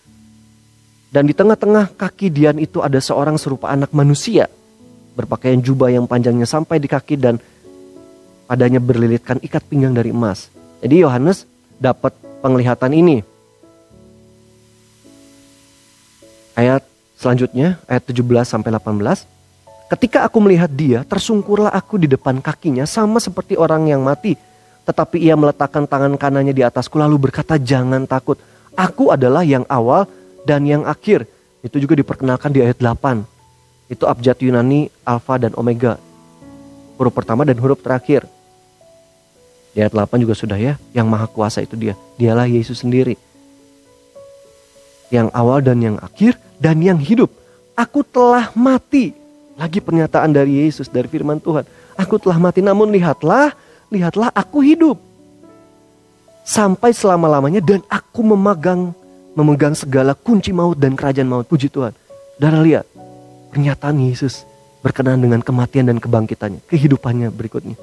Dan di tengah-tengah kaki Dian itu ada seorang serupa anak manusia. Berpakaian jubah yang panjangnya sampai di kaki dan padanya berlilitkan ikat pinggang dari emas. Jadi Yohanes dapat penglihatan ini. Ayat selanjutnya, ayat 17 sampai 18. Ketika aku melihat dia, tersungkurlah aku di depan kakinya sama seperti orang yang mati. Tetapi ia meletakkan tangan kanannya di atasku lalu berkata, jangan takut. Aku adalah yang awal dan yang akhir. Itu juga diperkenalkan di ayat 8. Itu abjad Yunani, alfa dan omega. Huruf pertama dan huruf terakhir. Di ayat 8 juga sudah ya, yang maha kuasa itu dia. Dialah Yesus sendiri. Yang awal dan yang akhir dan yang hidup. Aku telah mati. Lagi pernyataan dari Yesus, dari firman Tuhan. Aku telah mati, namun lihatlah aku hidup. Sampai selama-lamanya dan aku memegang segala kunci maut dan kerajaan maut. Puji Tuhan. Saudara lihat, pernyataan Yesus berkenaan dengan kematian dan kebangkitannya. Kehidupannya berikutnya.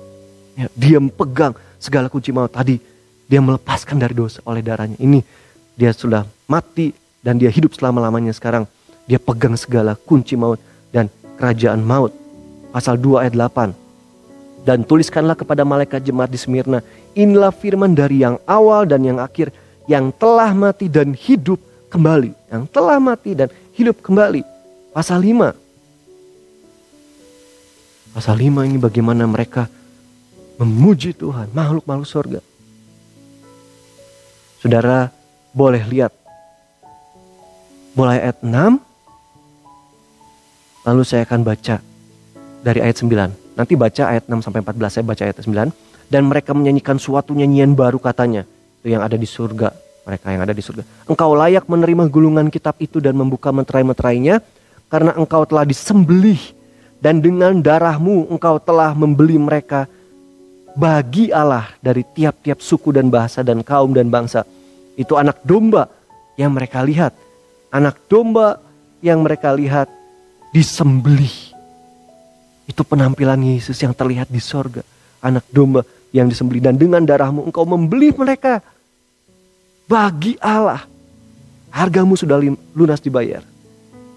Ya, dia pegang segala kunci maut. Tadi dia melepaskan dari dosa oleh darahnya. Ini dia sudah mati dan dia hidup selama-lamanya sekarang. Dia pegang segala kunci maut dan kerajaan maut. Pasal 2 ayat 8. Dan tuliskanlah kepada malaikat jemaat di Smyrna. Inilah firman dari yang awal dan yang akhir. Yang telah mati dan hidup kembali. Yang telah mati dan hidup kembali. Pasal 5. Pasal 5 ini bagaimana mereka memuji Tuhan. Makhluk-makhluk surga. Saudara boleh lihat. Mulai ayat 6. Lalu saya akan baca dari ayat 9. Nanti baca ayat 6 sampai 14. Saya baca ayat 9. Dan mereka menyanyikan suatu nyanyian baru katanya. Itu yang ada di surga. Mereka yang ada di surga. Engkau layak menerima gulungan kitab itu dan membuka meterai-meterainya. Karena engkau telah disembelih. Dan dengan darahmu engkau telah membeli mereka bagi Allah dari tiap-tiap suku dan bahasa dan kaum dan bangsa. Itu anak domba yang mereka lihat. Anak domba yang mereka lihat disembelih. Itu penampilan Yesus yang terlihat di sorga. Anak domba yang disembelih, dan dengan darahmu engkau membeli mereka bagi Allah. Hargamu sudah lunas dibayar.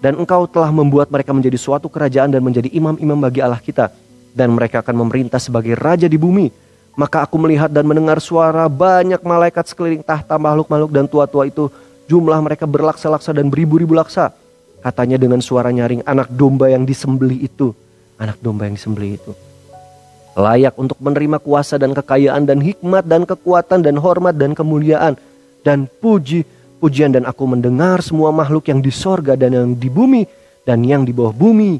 Dan engkau telah membuat mereka menjadi suatu kerajaan dan menjadi imam-imam bagi Allah kita. Dan mereka akan memerintah sebagai raja di bumi. Maka aku melihat dan mendengar suara banyak malaikat sekeliling tahta, makhluk-makhluk dan tua-tua itu. Jumlah mereka berlaksa-laksa dan beribu-ribu laksa. Katanya dengan suara nyaring, anak domba yang disembelih itu. Anak domba yang disembelih itu layak untuk menerima kuasa dan kekayaan dan hikmat dan kekuatan dan hormat dan kemuliaan dan pujian. Dan aku mendengar semua makhluk yang di sorga dan yang di bumi dan yang di bawah bumi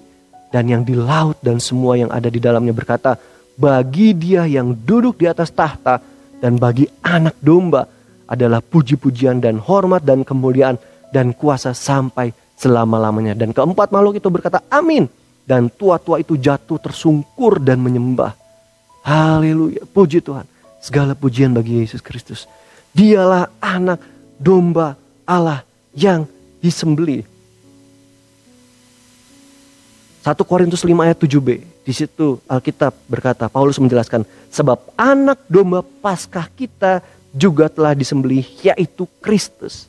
dan yang di laut dan semua yang ada di dalamnya berkata, bagi Dia yang duduk di atas tahta dan bagi anak domba adalah puji-pujian dan hormat dan kemuliaan dan kuasa sampai selama-lamanya. Dan keempat makhluk itu berkata, amin. Dan tua-tua itu jatuh tersungkur dan menyembah. Haleluya, puji Tuhan. Segala pujian bagi Yesus Kristus. Dialah anak domba Allah yang disembelih. 1 Korintus 5 ayat 7b. Di situ Alkitab berkata, Paulus menjelaskan, sebab anak domba Paskah kita juga telah disembelih, yaitu Kristus.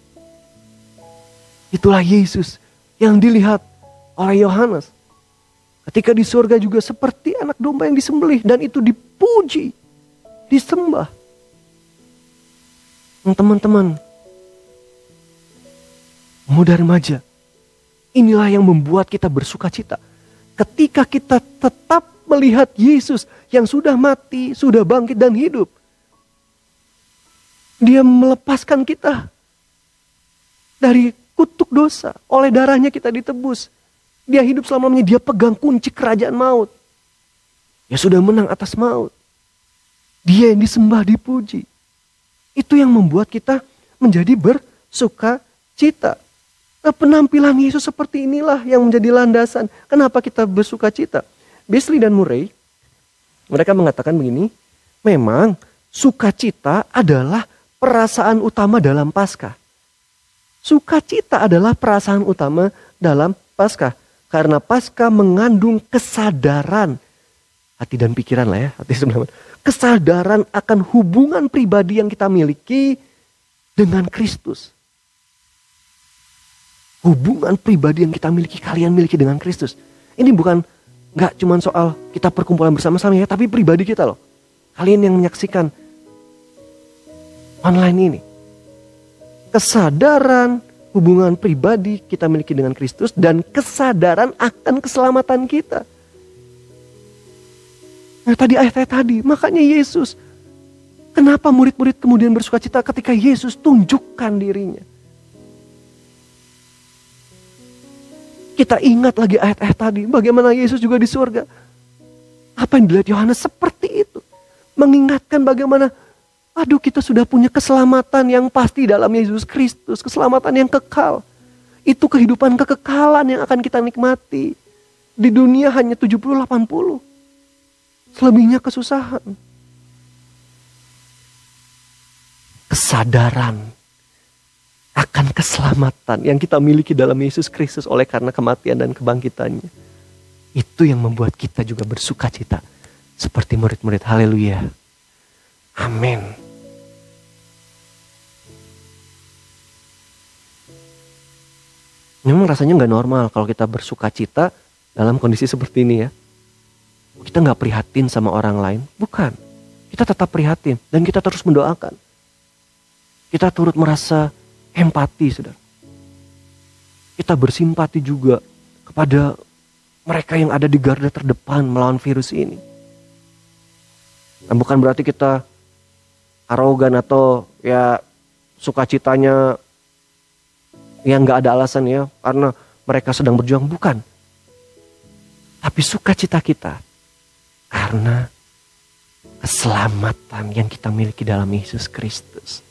Itulah Yesus yang dilihat oleh Yohanes. Ketika di surga juga seperti anak domba yang disembelih, dan itu dipuji, disembah. Teman-teman, muda remaja, inilah yang membuat kita bersuka cita. Ketika kita tetap melihat Yesus yang sudah mati, sudah bangkit dan hidup. Dia melepaskan kita dari kutuk dosa. Oleh darahnya kita ditebus. Dia hidup selamanya, dia pegang kunci kerajaan maut. Dia sudah menang atas maut. Dia yang disembah, dipuji. Itu yang membuat kita menjadi bersuka cita. Nah, penampilan Yesus seperti inilah yang menjadi landasan. Kenapa kita bersuka cita? Beasley dan Murray, mereka mengatakan begini, memang sukacita adalah perasaan utama dalam Paskah. Sukacita adalah perasaan utama dalam Paskah. Karena Paskah mengandung kesadaran, hati dan pikiran lah ya, hati sebelah, kesadaran akan hubungan pribadi yang kita miliki dengan Kristus. Hubungan pribadi yang kita miliki, kalian miliki dengan Kristus. Ini bukan nggak cuma soal kita perkumpulan bersama-sama ya, tapi pribadi kita loh. Kalian yang menyaksikan online ini. Kesadaran hubungan pribadi kita miliki dengan Kristus dan kesadaran akan keselamatan kita. Nah tadi ayat-ayat tadi, makanya Yesus. Kenapa murid-murid kemudian bersuka cita ketika Yesus tunjukkan dirinya? Kita ingat lagi ayat-ayat tadi, bagaimana Yesus juga di surga. Apa yang dilihat Yohanes seperti itu. Mengingatkan bagaimana, aduh kita sudah punya keselamatan yang pasti dalam Yesus Kristus. Keselamatan yang kekal. Itu kehidupan kekekalan yang akan kita nikmati. Di dunia hanya 70-80. Selebihnya kesusahan. Kesadaran akan keselamatan yang kita miliki dalam Yesus Kristus oleh karena kematian dan kebangkitannya. Itu yang membuat kita juga bersuka cita. Seperti murid-murid, haleluya. Amin. Memang rasanya gak normal kalau kita bersuka cita dalam kondisi seperti ini ya. Kita gak prihatin sama orang lain. Bukan. Kita tetap prihatin dan kita terus mendoakan. Kita turut merasa empati, saudara. Kita bersimpati juga kepada mereka yang ada di garda terdepan melawan virus ini. Nah, bukan berarti kita arogan atau ya sukacitanya yang gak ada alasan ya karena mereka sedang berjuang. Bukan. Tapi sukacita kita karena keselamatan yang kita miliki dalam Yesus Kristus.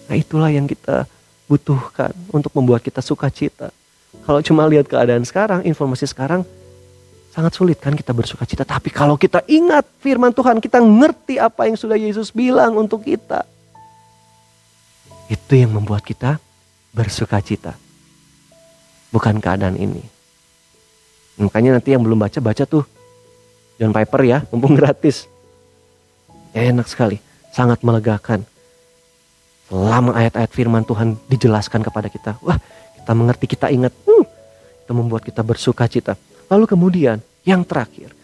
Nah itulah yang kita butuhkan untuk membuat kita sukacita. Kalau cuma lihat keadaan sekarang, informasi sekarang, Sangat sulit kan kita bersuka cita. Tapi kalau kita ingat firman Tuhan, kita ngerti apa yang sudah Yesus bilang untuk kita. Itu yang membuat kita bersuka cita. Bukan keadaan ini. Makanya nanti yang belum baca tuh John Piper ya, mumpung gratis. Enak sekali, sangat melegakan. Selama ayat-ayat firman Tuhan dijelaskan kepada kita. Wah, kita mengerti, kita ingat. Itu membuat kita bersuka cita. Lalu kemudian yang terakhir,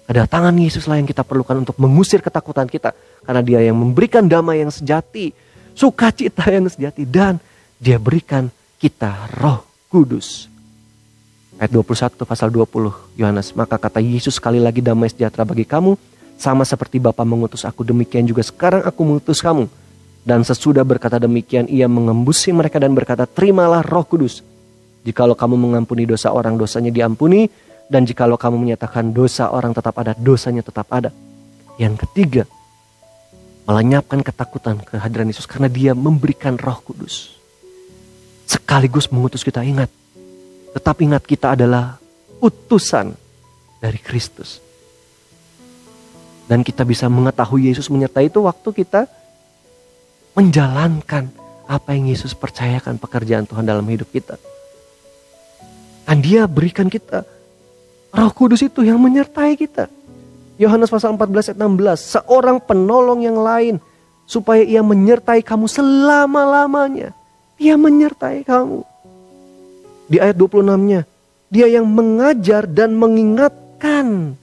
kedatangan Yesus lah yang kita perlukan untuk mengusir ketakutan kita. Karena dia yang memberikan damai yang sejati, sukacita yang sejati, dan dia berikan kita Roh Kudus. Ayat 21 pasal 20 Yohanes, maka kata Yesus sekali lagi, damai sejahtera bagi kamu, sama seperti Bapa mengutus aku, demikian juga sekarang aku mengutus kamu. Dan sesudah berkata demikian, ia mengembusi mereka dan berkata, terimalah Roh Kudus. Jikalau kamu mengampuni dosa orang, dosanya diampuni. Dan jikalau kamu menyatakan dosa orang tetap ada, dosanya tetap ada. Yang ketiga, melenyapkan ketakutan kehadiran Yesus karena dia memberikan Roh Kudus. Sekaligus mengutus kita, ingat. Tetap ingat kita adalah utusan dari Kristus. Dan kita bisa mengetahui Yesus menyertai itu waktu kita menjalankan apa yang Yesus percayakan pekerjaan Tuhan dalam hidup kita. Dan dia berikan kita Roh Kudus itu yang menyertai kita. Yohanes pasal 14 ayat 16. Seorang penolong yang lain supaya ia menyertai kamu selama-lamanya. Dia menyertai kamu. Di ayat 26-nya. Dia yang mengajar dan mengingatkan.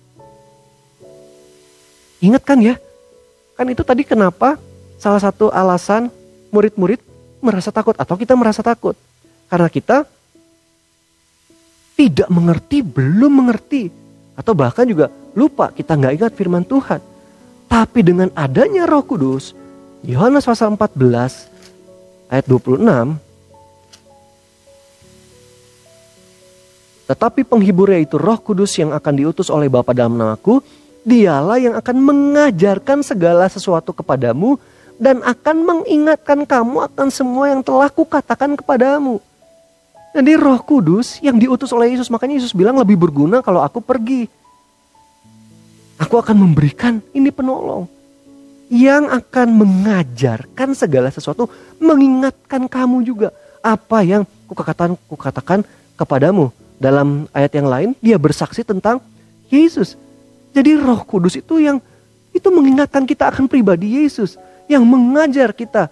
Ingat kan ya? Kan itu tadi kenapa salah satu alasan murid-murid merasa takut atau kita merasa takut. Karena kita tidak mengerti, belum mengerti. Atau bahkan juga lupa, kita nggak ingat firman Tuhan. Tapi dengan adanya Roh Kudus, Yohanes pasal 14 ayat 26. Tetapi penghiburnya itu Roh Kudus yang akan diutus oleh Bapa dalam namaku, dialah yang akan mengajarkan segala sesuatu kepadamu dan akan mengingatkan kamu akan semua yang telah kukatakan kepadamu. Jadi Roh Kudus yang diutus oleh Yesus, makanya Yesus bilang lebih berguna kalau aku pergi. Aku akan memberikan ini penolong yang akan mengajarkan segala sesuatu, mengingatkan kamu juga apa yang kukatakan kepadamu. Dalam ayat yang lain dia bersaksi tentang Yesus. Jadi Roh Kudus itu yang itu mengingatkan kita akan pribadi Yesus, yang mengajar kita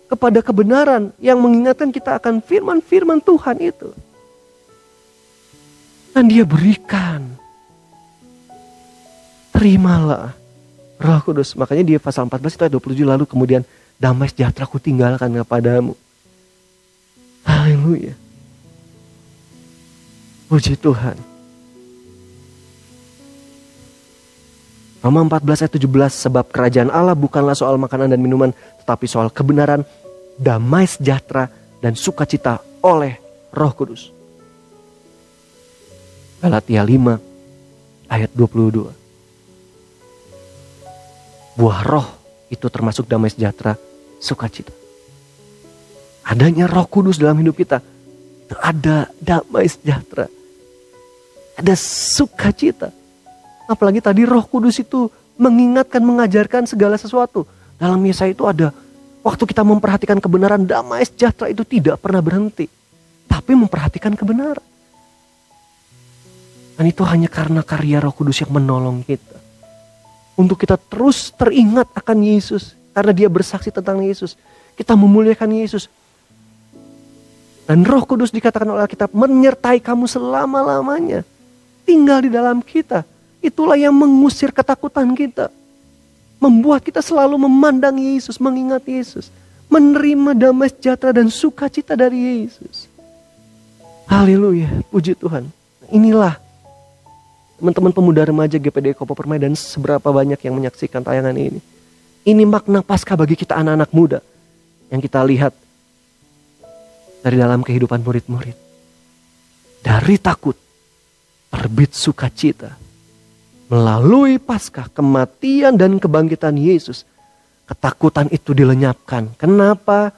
kepada kebenaran, yang mengingatkan kita akan firman-firman Tuhan itu. Dan dia berikan. Terimalah Roh Kudus. Makanya di pasal 14 itu ayat 27, lalu kemudian damai sejahtera ku tinggalkan kepadamu. Haleluya. Puji Tuhan. Roma 14 ayat 17, sebab kerajaan Allah bukanlah soal makanan dan minuman, tetapi soal kebenaran, damai sejahtera, dan sukacita oleh Roh Kudus. Galatia 5 ayat 22. Buah roh itu termasuk damai sejahtera, sukacita. Adanya Roh Kudus dalam hidup kita, ada damai sejahtera, ada sukacita. Apalagi tadi Roh Kudus itu mengingatkan, mengajarkan segala sesuatu. Dalam Yesaya itu ada, waktu kita memperhatikan kebenaran, damai sejahtera itu tidak pernah berhenti. Tapi memperhatikan kebenaran. Dan itu hanya karena karya Roh Kudus yang menolong kita. Untuk kita terus teringat akan Yesus. Karena dia bersaksi tentang Yesus. Kita memuliakan Yesus. Dan Roh Kudus dikatakan oleh Alkitab menyertai kamu selama-lamanya. Tinggal di dalam kita. Itulah yang mengusir ketakutan kita. Membuat kita selalu memandang Yesus, mengingat Yesus. Menerima damai sejahtera dan sukacita dari Yesus. Haleluya, puji Tuhan. Inilah teman-teman pemuda remaja GPD Kopo Permai dan seberapa banyak yang menyaksikan tayangan ini. Ini makna Paskah bagi kita anak-anak muda. Yang kita lihat dari dalam kehidupan murid-murid. Dari takut, terbit sukacita. Melalui Paskah, kematian dan kebangkitan Yesus, ketakutan itu dilenyapkan. Kenapa?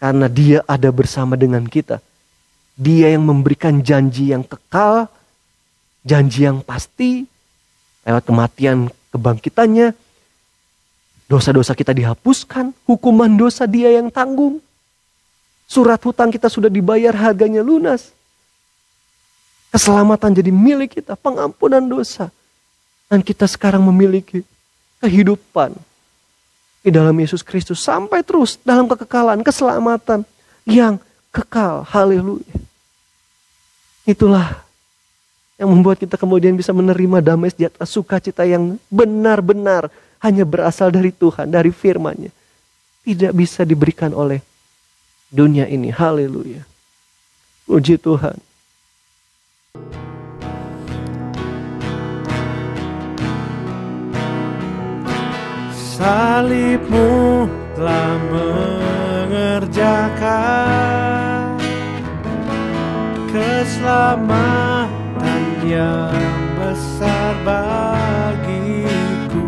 Karena dia ada bersama dengan kita. Dia yang memberikan janji yang kekal, janji yang pasti, lewat kematian kebangkitannya, dosa-dosa kita dihapuskan, hukuman dosa Dia yang tanggung. Surat hutang kita sudah dibayar, harganya lunas. Keselamatan jadi milik kita, pengampunan dosa. Dan kita sekarang memiliki kehidupan di dalam Yesus Kristus sampai terus dalam kekekalan, keselamatan yang kekal. Haleluya. Itulah yang membuat kita kemudian bisa menerima damai sejahtera, sukacita yang benar-benar hanya berasal dari Tuhan, dari firman-Nya. Tidak bisa diberikan oleh dunia ini. Haleluya. Puji Tuhan.
Salibmu telah mengerjakan keselamatan yang besar bagiku.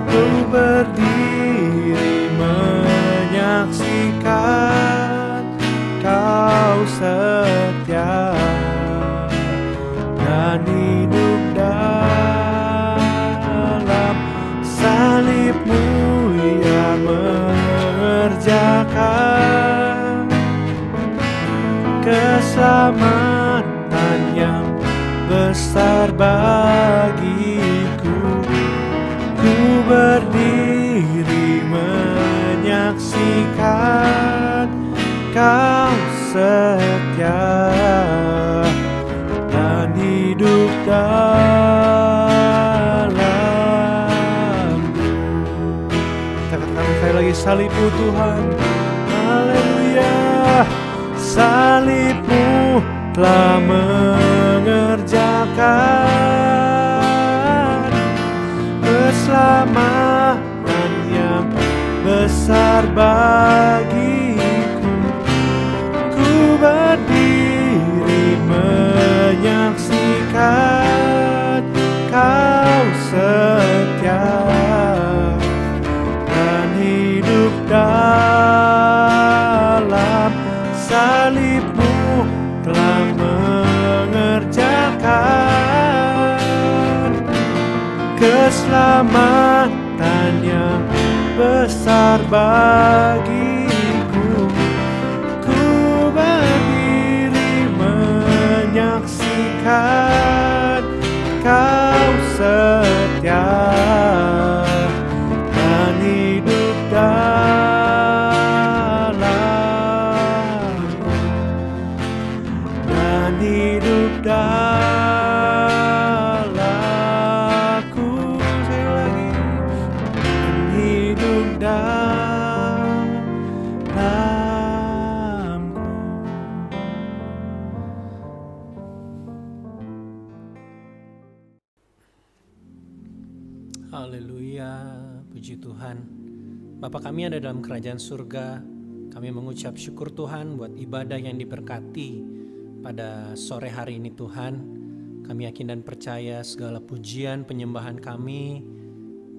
Ku berdiri menyaksikan Kau setia dan hidup dalam salibmu yang mengerjakan keselamatan yang besar bagiku. Ku berdiri menyaksikan Kau setia dan hidup dalamku. Kita katakan sekali lagi, salibmu Tuhan. Haleluya. Salibmu telah mengerjakan keselamatan yang besar bagiku. Ku berdiri menyaksikan Kau setia dan hidup dalam salibmu telah mengerjakan keselamatan yang besar bagiku. Ku berdiri menyaksikan Kau setia dan hidup dalamku, dan hidup dalamku. Sekali lagi, dan hidup dalamku.
Haleluya, puji Tuhan. Bapa kami ada dalam kerajaan surga, kami mengucap syukur Tuhan buat ibadah yang diberkati pada sore hari ini Tuhan. Kami yakin dan percaya segala pujian penyembahan kami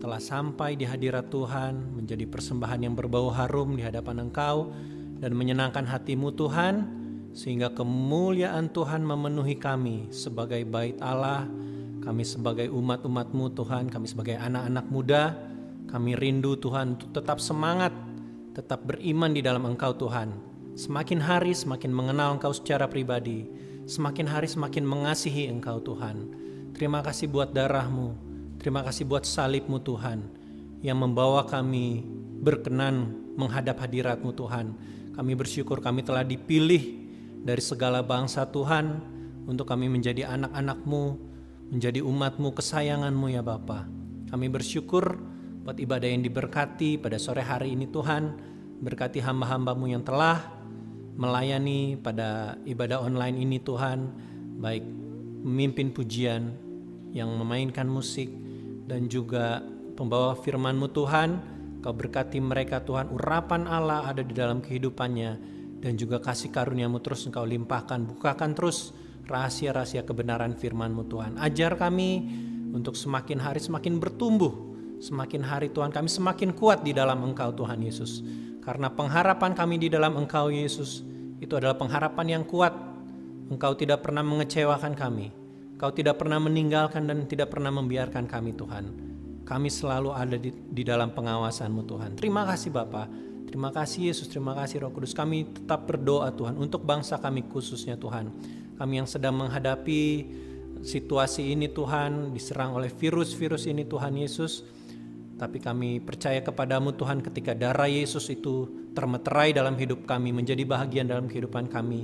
telah sampai di hadirat Tuhan, menjadi persembahan yang berbau harum di hadapan Engkau dan menyenangkan hati-Mu Tuhan, sehingga kemuliaan Tuhan memenuhi kami sebagai bait Allah. Kami sebagai umat-umat-Mu Tuhan, kami sebagai anak-anak muda, kami rindu Tuhan untuk tetap semangat, tetap beriman di dalam Engkau Tuhan. Semakin hari semakin mengenal Engkau secara pribadi, semakin hari semakin mengasihi Engkau Tuhan. Terima kasih buat darah-Mu, terima kasih buat salib-Mu Tuhan, yang membawa kami berkenan menghadap hadirat-Mu Tuhan. Kami bersyukur kami telah dipilih dari segala bangsa Tuhan, untuk kami menjadi anak-anak-Mu, menjadi umat-Mu, kesayangan-Mu ya Bapa. Kami bersyukur buat ibadah yang diberkati pada sore hari ini Tuhan. Berkati hamba-hamba-Mu yang telah melayani pada ibadah online ini Tuhan, baik memimpin pujian, yang memainkan musik, dan juga pembawa firman-Mu Tuhan. Kau berkati mereka Tuhan, urapan Allah ada di dalam kehidupannya, dan juga kasih karunia-Mu terus Engkau limpahkan. Bukakan terus rahasia-rahasia kebenaran firman-Mu Tuhan. Ajar kami untuk semakin hari semakin bertumbuh, semakin hari Tuhan kami semakin kuat di dalam Engkau Tuhan Yesus. Karena pengharapan kami di dalam Engkau Yesus itu adalah pengharapan yang kuat. Engkau tidak pernah mengecewakan kami. Kau tidak pernah meninggalkan dan tidak pernah membiarkan kami Tuhan. Kami selalu ada di dalam pengawasan-Mu Tuhan. Terima kasih Bapa. Terima kasih Yesus, terima kasih Roh Kudus. Kami tetap berdoa Tuhan untuk bangsa kami khususnya Tuhan. Kami yang sedang menghadapi situasi ini Tuhan, diserang oleh virus-virus ini Tuhan Yesus. Tapi kami percaya kepadamu Tuhan, ketika darah Yesus itu termeterai dalam hidup kami, menjadi bahagian dalam kehidupan kami.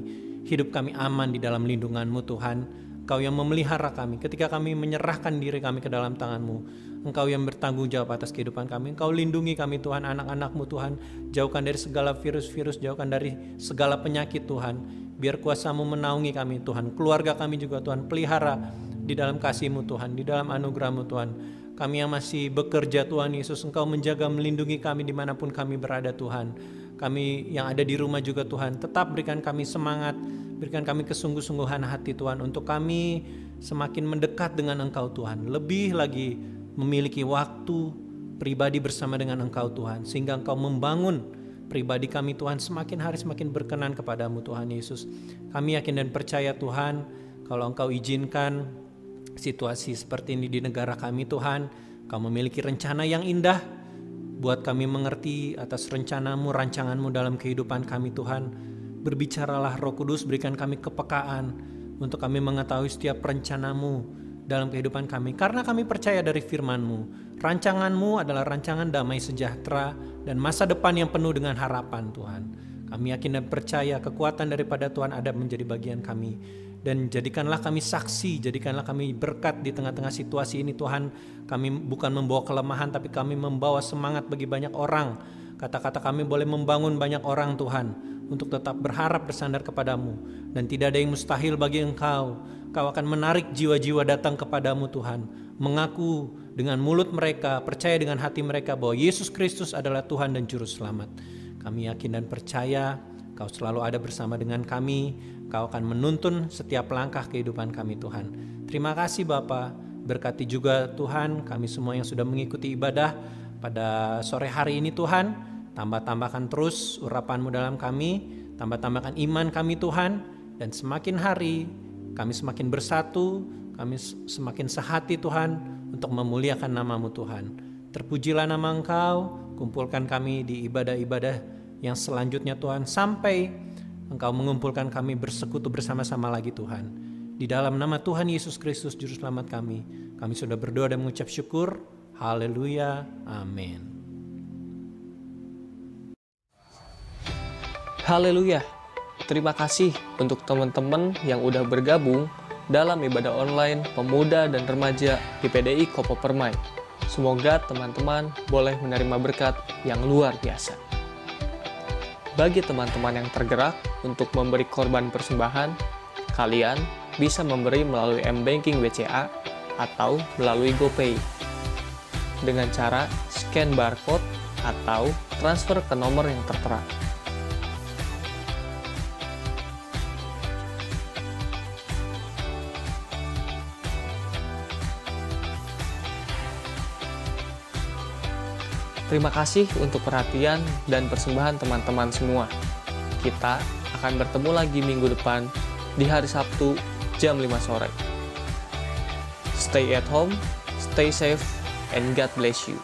Hidup kami aman di dalam lindungan-Mu Tuhan. Engkau yang memelihara kami ketika kami menyerahkan diri kami ke dalam tangan-Mu. Engkau yang bertanggung jawab atas kehidupan kami. Engkau lindungi kami Tuhan, anak-anak-Mu Tuhan. Jauhkan dari segala virus-virus, jauhkan dari segala penyakit Tuhan. Biar kuasa-Mu menaungi kami Tuhan. Keluarga kami juga Tuhan, pelihara di dalam kasih-Mu Tuhan, di dalam anugerah-Mu Tuhan. Kami yang masih bekerja Tuhan Yesus, Engkau menjaga, melindungi kami dimanapun kami berada Tuhan. Kami yang ada di rumah juga Tuhan, tetap berikan kami semangat, berikan kami kesungguh-sungguhan hati Tuhan, untuk kami semakin mendekat dengan Engkau Tuhan, lebih lagi memiliki waktu pribadi bersama dengan Engkau Tuhan, sehingga Engkau membangun pribadi kami Tuhan semakin hari semakin berkenan kepadamu Tuhan Yesus. Kami yakin dan percaya Tuhan, kalau Engkau izinkan situasi seperti ini di negara kami Tuhan, Engkau memiliki rencana yang indah buat kami mengerti atas rencana-Mu, rancangan-Mu dalam kehidupan kami Tuhan. Berbicaralah Roh Kudus, berikan kami kepekaan untuk kami mengetahui setiap rencana-Mu dalam kehidupan kami. Karena kami percaya dari firman-Mu, rancangan-Mu adalah rancangan damai sejahtera dan masa depan yang penuh dengan harapan Tuhan. Kami yakin dan percaya kekuatan daripada Tuhan ada menjadi bagian kami. Dan jadikanlah kami saksi, jadikanlah kami berkat di tengah-tengah situasi ini Tuhan. Kami bukan membawa kelemahan, tapi kami membawa semangat bagi banyak orang. Kata-kata kami boleh membangun banyak orang Tuhan, untuk tetap berharap bersandar kepadamu. Dan tidak ada yang mustahil bagi Engkau. Kau akan menarik jiwa-jiwa datang kepadamu Tuhan, mengaku dengan mulut mereka, percaya dengan hati mereka bahwa Yesus Kristus adalah Tuhan dan Juru Selamat. Kami yakin dan percaya Kau selalu ada bersama dengan kami. Kau akan menuntun setiap langkah kehidupan kami Tuhan. Terima kasih Bapa. Berkati juga Tuhan kami semua yang sudah mengikuti ibadah pada sore hari ini Tuhan. Tambah-tambahkan terus urapan-Mu dalam kami. Tambah-tambahkan iman kami Tuhan. Dan semakin hari kami semakin bersatu, kami semakin sehati Tuhan untuk memuliakan nama-Mu Tuhan. Terpujilah nama Engkau, kumpulkan kami di ibadah-ibadah yang selanjutnya Tuhan, sampai Engkau mengumpulkan kami bersekutu bersama-sama lagi Tuhan. Di dalam nama Tuhan Yesus Kristus Juru Selamat kami sudah berdoa dan mengucap syukur. Haleluya, amin.
Haleluya. Terima kasih untuk teman-teman yang udah bergabung dalam ibadah online pemuda dan remaja di PDI Kopo Permai. Semoga teman-teman boleh menerima berkat yang luar biasa. Bagi teman-teman yang tergerak untuk memberi korban persembahan, kalian bisa memberi melalui M-Banking BCA atau melalui GoPay dengan cara scan barcode atau transfer ke nomor yang tertera. Terima kasih untuk perhatian dan persembahan teman-teman semua. Kita akan bertemu lagi minggu depan di hari Sabtu jam 5 sore. Stay at home, stay safe, and God bless you.